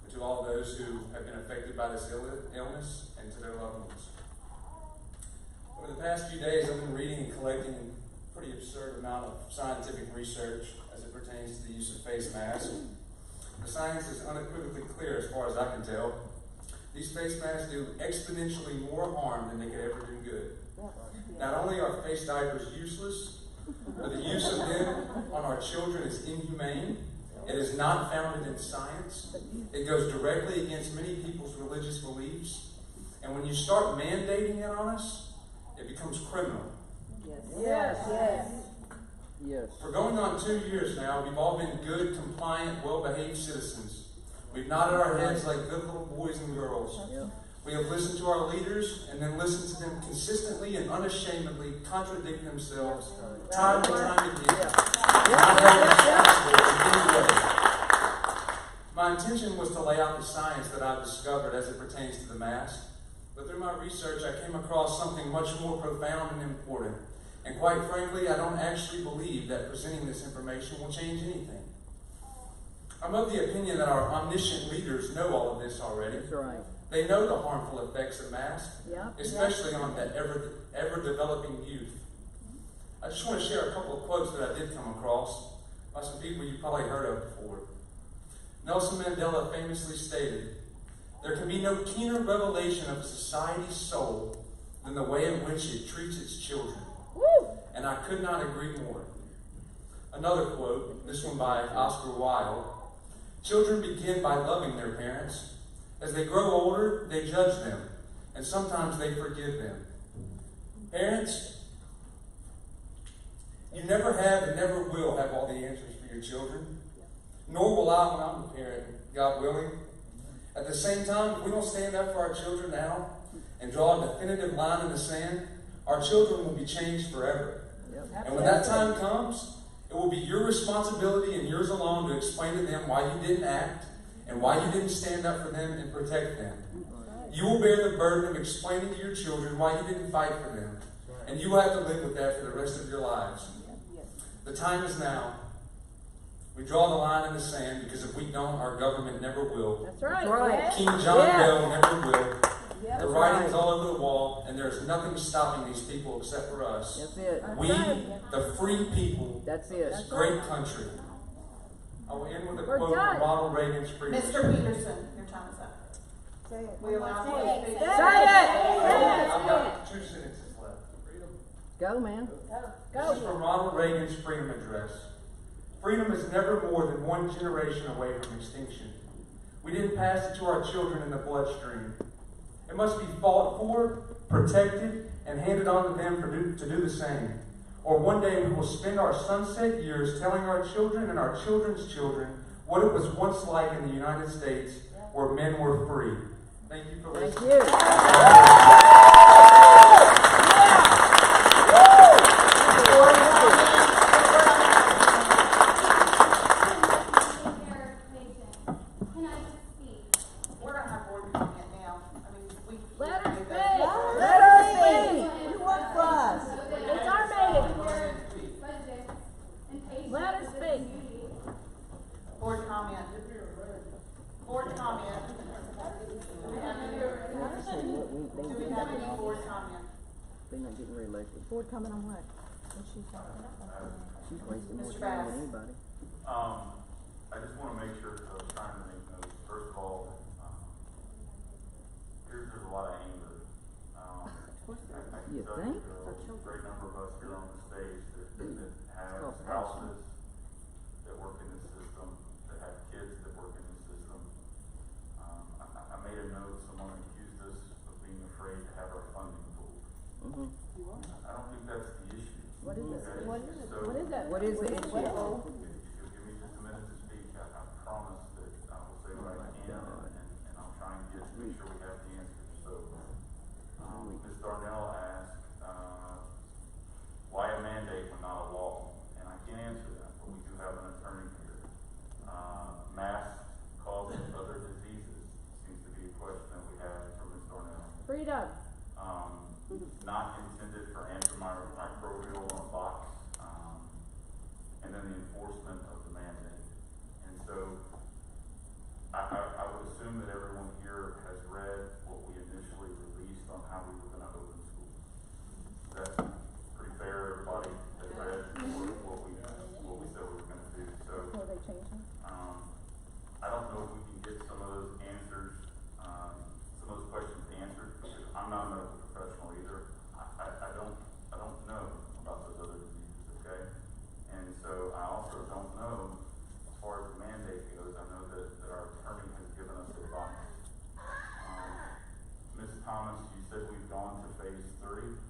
and to all those who have been affected by this illness, and to their loved ones. Over the past few days, I've been reading and collecting a pretty absurd amount of scientific research as it pertains to the use of face masks. The science is unequivocally clear as far as I can tell. These face masks do exponentially more harm than they could ever do good. Not only are face diapers useless, but the use of them on our children is inhumane. It is not founded in science. It goes directly against many people's religious beliefs. And when you start mandating it on us, it becomes criminal. Yes. For going on 2 years now, we've all been good, compliant, well-behaved citizens. We've nodded our heads like good little boys and girls. We have listened to our leaders and then listened to them consistently and unashamedly contradict themselves time and time again. Not held responsible in any way. My intention was to lay out the science that I've discovered as it pertains to the mask. But through my research, I came across something much more profound and important. And quite frankly, I don't actually believe that presenting this information will change anything. I'm of the opinion that our omniscient leaders know all of this already. That's right. They know the harmful effects of masks, especially on that ever-developing youth. I just want to share a couple of quotes that I did come across by some people you've probably heard of before. Nelson Mandela famously stated, "There can be no keener revelation of a society's soul than the way in which it treats its children." Woo! And I could not agree more. Another quote, this one by Oscar Wilde. Children begin by loving their parents. As they grow older, they judge them, and sometimes they forgive them. Parents, you never have and never will have all the answers for your children, nor will I when I'm a parent, God willing. At the same time, if we don't stand up for our children now and draw a definitive line in the sand, our children will be changed forever. And when that time comes, it will be your responsibility and yours alone to explain to them why you didn't act and why you didn't stand up for them and protect them. You will bear the burden of explaining to your children why you didn't fight for them. And you will have to live with that for the rest of your lives. The time is now. We draw the line in the sand because if we don't, our government never will. That's right. King John Doe never will. The writing's all over the wall, and there's nothing stopping these people except for us. That's it. We, the free people, That's it. this great country. I will end with a We're quote done. from Ronald Reagan's freedom. Mr. Peterson, your time is up. Say it. We allow you to speak. Say it. I've got 2 sentences left. Go, man. This is from Ronald Reagan's freedom address. Freedom is never more than one generation away from extinction. We didn't pass it to our children in the bloodstream. It must be fought for, protected, and handed on to them to do the same. Or one day we will spend our sunset years telling our children and our children's children what it was once like in the United States where men were free. Thank you for listening. Board comment on what? What's she talking about? She's wasting more Mr. time Bass. than anybody. I just want to make sure, because I was trying to make notes. First of all, there's a lot of anger. I can You tell think? you there are a great number of us here on the stage that have spouses that work in the system, that have kids that work in the system. I made a note, someone accused us of being afraid to have our funding pulled. I don't think that's the issue. What is it? Okay? What is it? So, What is that? What is the issue? if you'll give me just a minute to speak, I promise that I will say what I can, and I'll try and make sure we have the answers. So, Ms. Darnell asked, why a mandate when not a law? And I can't answer that, but we do have an attorney here. Masks causing other diseases seems to be a question that we have from Ms. Darnell. Freedom. Not intended for antimicrobial on a box, and then the enforcement of the mandate. And so I would assume that everyone here has read what we initially released on how we were going to open schools. That's pretty fair. Everybody has read what we said we were going to do. So I don't know if we can get some of those answers, some of those questions answered, because I'm not a medical professional either. I don't know about those other diseases, okay? And so I also don't know, as far as the mandate goes, I know that our attorney has given us advice. Ms. Thomas, you said we've gone to phase 3?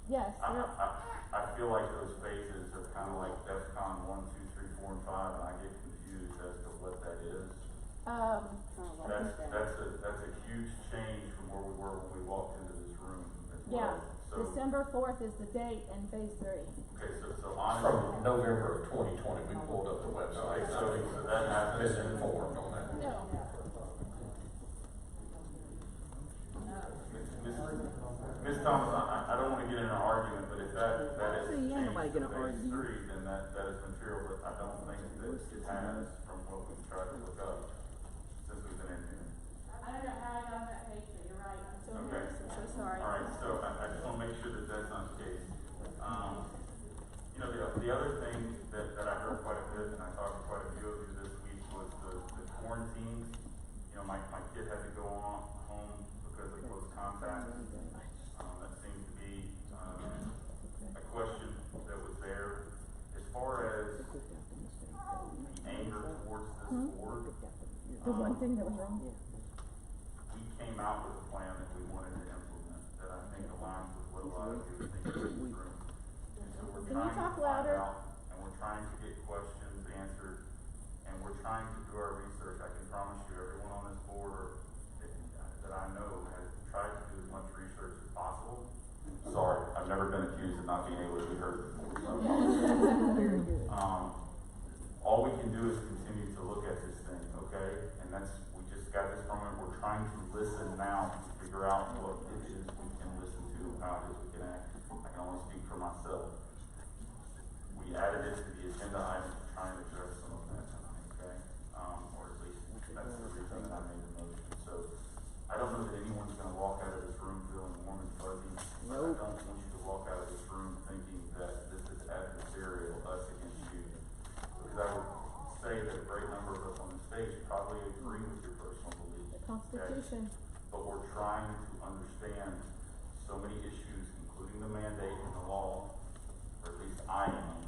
Yes. I feel like those phases are kind of like DEFCON 1, 2, 3, 4, and 5, and I get confused as to what that is. That's a huge change from where we were when we walked into this room as well. So, December 4th is the date in phase 3. okay, so honestly, From November of 2020, we pulled up the website. so that happens. Misinformed on that. Ms. Thomas, I don't want to get in an argument, but if that is See, ain't nobody changed to gonna phase argue. 3, then that is material, but I don't think that it has from what we've tried to look up since we've been in here. I don't know how I got that page, but you're right. I'm so Okay. so sorry. All right, so I just want to make sure that that's not the case. The other thing that I heard quite a bit, and I talked to quite a few of you this week, was the quarantines. My kid had to go home because of close contact. That seemed to be a question that was there. As far as The one thing that was wrong. We came out with a plan that we wanted to implement that I think aligns with what a lot of you are thinking in this room. And so we're Can you trying talk to find louder? out, and we're trying to get questions answered, and we're trying to do our research. I can promise you, everyone on this board that I know has tried to do as much research as possible. Sorry, I've never been accused of not being able to be heard before. Very good. All we can do is continue to look at this thing, okay? And we just got this from it. We're trying to listen now to figure out what it is we can listen to, how it is we can act. I can only speak for myself. We added it to the agenda item to try and address some of that, okay? Or at least that's the reason that I made the motion. So I don't know that anyone's going to walk out of this room feeling warm and fuzzy. But I don't want you to walk out of this room thinking that this is adversarial, us against you. Because I would say that a great number of us on the stage probably agree with your personal beliefs. The Constitution. Okay? But we're trying to understand so many issues, including the mandate and the law, or at least I am.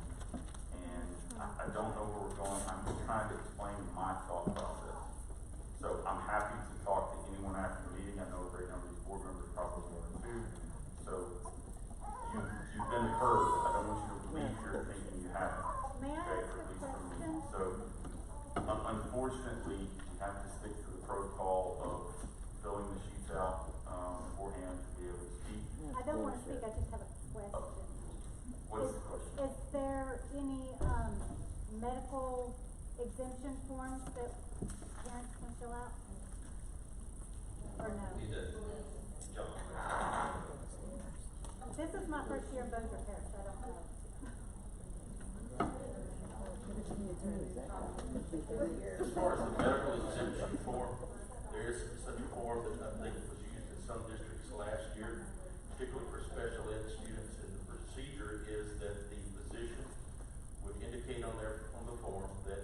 And I don't know where we're going. I'm just trying to explain my thought process. So I'm happy to talk to anyone after the meeting. I know a great number of these board members probably want to. So you've been heard. I don't want you to leave here thinking you haven't. May I ask a question? So unfortunately, we have to stick to the protocol of filling the sheets out beforehand to be able to speak. I don't want to speak, I just have a question. What's the question? Is there any medical exemption forms that parents can fill out? Or no? This is my first year in Bossier Parish, I don't know. As far as the medical exemption form, there is such a form that I think was used in some districts last year, particularly for special ed students, and the procedure is that the physician would indicate on the form that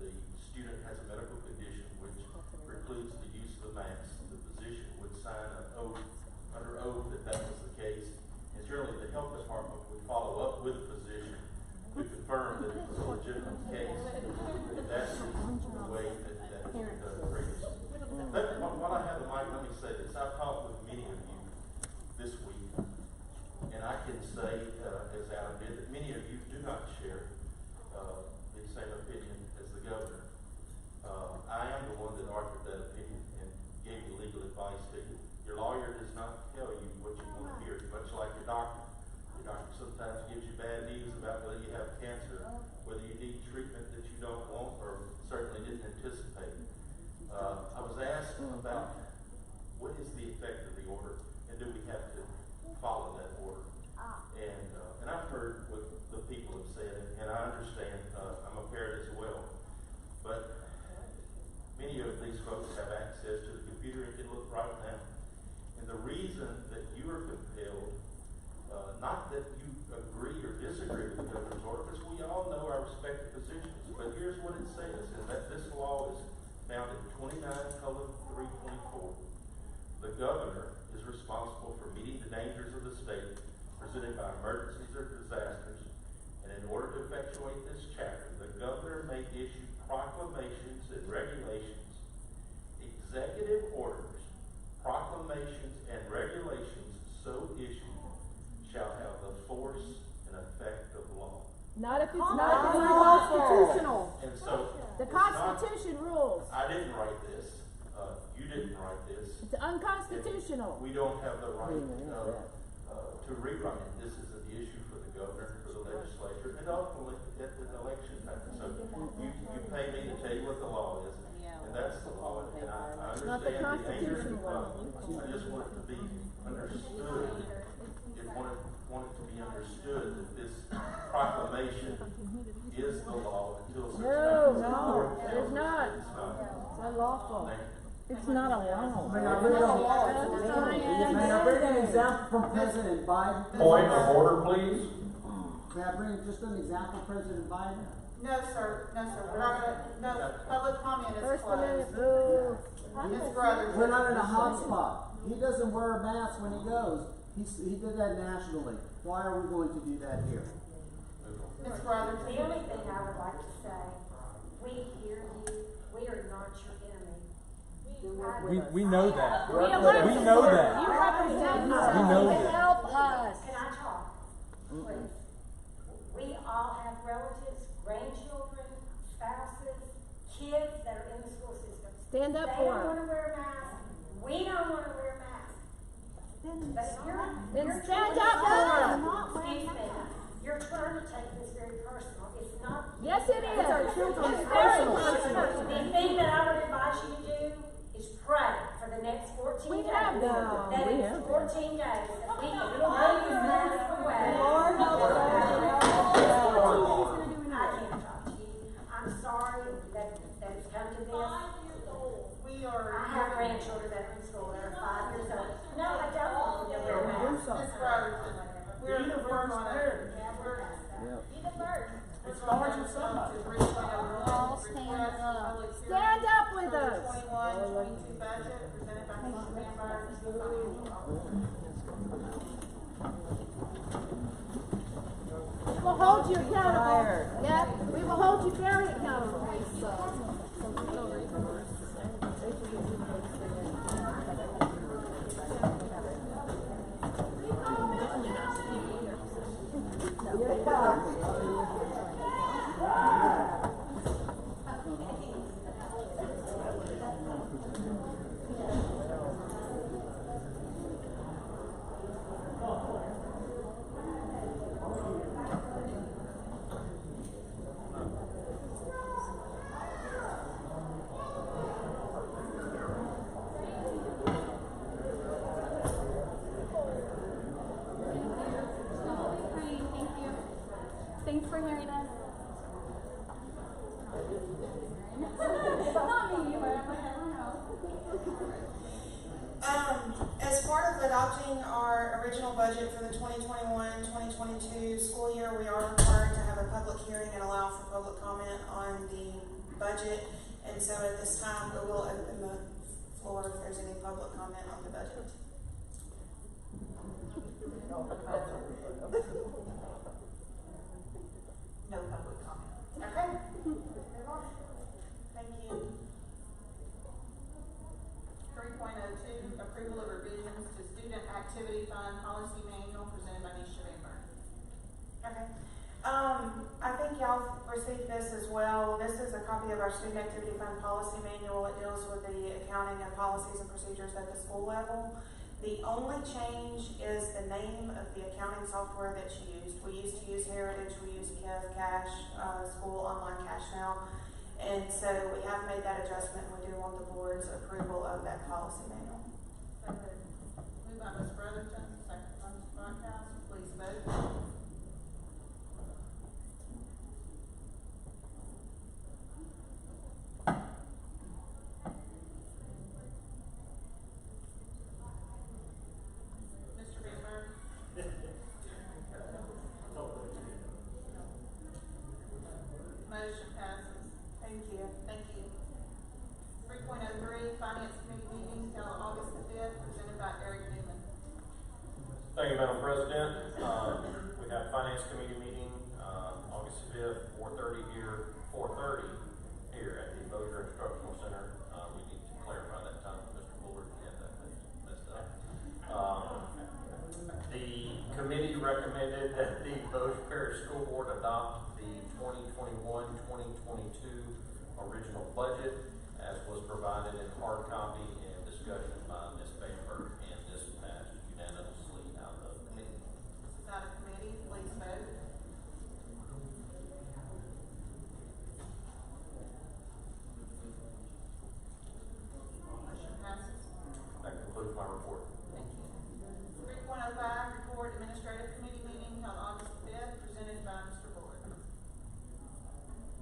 the student has a medical condition which precludes the use of the mask. The physician would sign an oath, under oath, that was the case. And generally the health department would follow up with the physician to confirm that it was a legitimate case. That's the way that it's been done previously. While I have the mic, let me say this. I've talked with many of you this week, and I can say, as Adam did, that many of you do not share the same opinion as the governor. I am the one that authored that opinion and gave you legal advice to you. Your lawyer does not tell you what you want to hear, much like your doctor. Your doctor sometimes gives you bad news about whether you have cancer, whether you need treatment that you don't want or certainly didn't anticipate. I was asked about what is the effect of the order and do we have to follow that order? And I've heard what the people have said, and I understand. I'm a parent as well, but many of these folks have access to the computer and can look right now. And the reason that you are compelled, not that you agree or disagree with the governor's order, because we all know our respective positions, but here's what it says, and that this law is found in 29:324. The governor is responsible for meeting the dangers of the state presented by emergencies or disasters, and in order to effectuate this chapter, the governor may issue proclamations and regulations, executive orders, proclamations and regulations so issued shall have the force and effect of law. Not if it's not constitutional. And so The Constitution rules. I didn't write this. You didn't write this. It's unconstitutional. We don't have the right to rewrite it. This is an issue for the governor, for the legislature, and ultimately at the election time. So you pay me to tell you what the law is, and that's the law. And I understand the anger. I just want it to be understood. Want it to be understood that this proclamation is the law until such time. No, it is not. It's unlawful. It's not a law. May I bring an example from President Biden? Point of order, please. May I bring just an example, President Biden? No, sir, we're not gonna, no, public comment is First closed. Amendment, boo. His brother. We're not in a hot spot. He doesn't wear a mask when he goes. He did that nationally. Why are we going to do that here? Ms. Brother. The only thing I would like to say, we hear you, We are not your enemy. We know that. We know that. You represent us. We know that. Help us. Can I talk? Please. We all have relatives, grandchildren, spouses, kids that are in the school system. Stand up They for don't them. want to wear masks. We don't want to wear masks. Then stand up for them. Excuse me. You're trying to take this very personal. It's not. Yes, it is. It's very personal. The thing that I would advise you to do is pray for the next 14 days. That is 14 days. That we can throw this mask away. Lord help us. I can't talk to you. I'm sorry that it's come to this. I have grandchildren that are in school that are 5 years old. No, I don't want them to wear masks. Ms. Robertson, we're the first on it. Be the first. It starts with somebody. All stand up. Stand up with us. 21-22 budget presented by Mr. Bamberg. We will hold you accountable. Yep, we will hold you very accountable. Thanks for hearing us. As part of adopting our original budget for the 2021-2022 school year, we are required to have a public hearing and allow for public comment on the budget. And so at this time, we will open the floor if there's any public comment on the budget. No public comment. Okay. Thank you. 3.02, approval of revisions to Student Activity Fund Policy Manual presented by Ms. Bamberg. Okay. I think y'all received this as well. This is a copy of our Student Activity Fund Policy Manual. It deals with the accounting and policies and procedures at the school level. The only change is the name of the accounting software that you used. We used to use Heritage, we use Cash, School Online Cash now. And so we have made that adjustment, and we do want the board's approval of that policy manual. Moved by Ms. Brotherton, second by Ms. Brockhouse. Please vote. Mr. Bamberg. Motion passes. Thank you. Thank you. 3.03, Finance Committee meeting held August the 5th, presented by Eric Newman. Thank you, Madam President. We have Finance Committee meeting, August 5th, 4:30 here at the Bossier Instructional Center. We need to clarify that time, Mr. Bullard, had that messed up. The committee recommended that the Bossier Parish School Board adopt the 2021-2022 original budget as was provided in hard copy and discussion by Ms. Bamberg, and this passed unanimously out of the committee. This is out of committee. Please vote. Motion passes. That concludes my report. Thank you. 3.05, report administrative committee meeting held August 5th, presented by Mr. Bullard.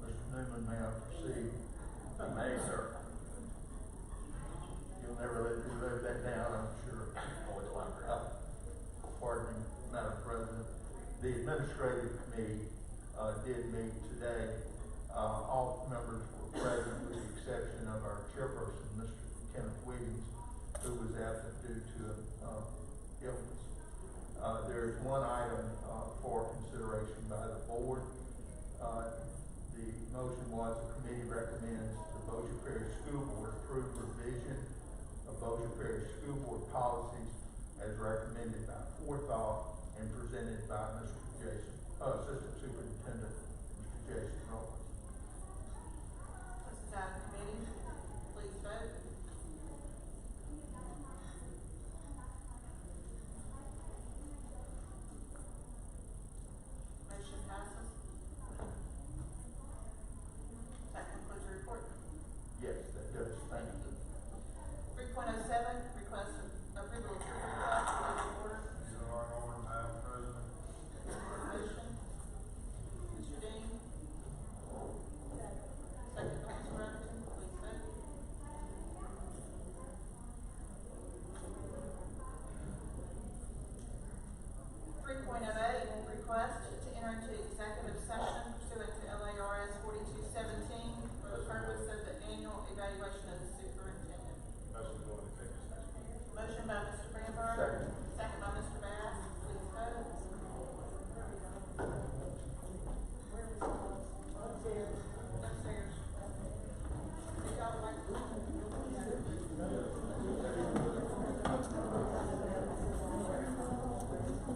Mr. Newman, may I proceed? May, sir. You'll never let me live that down, I'm sure. Pardon me, Madam President. The administrative committee did meet today. All members were present with the exception of our chairperson, Mr. Kenneth Williams, who was absent due to illness. There is one item for consideration by the board. The motion was the committee recommends the Bossier Parish School Board approve revision of Bossier Parish School Board policies as recommended by forethought and presented by Assistant Superintendent Mr. Jason Rollins. This is out of committee. Please vote.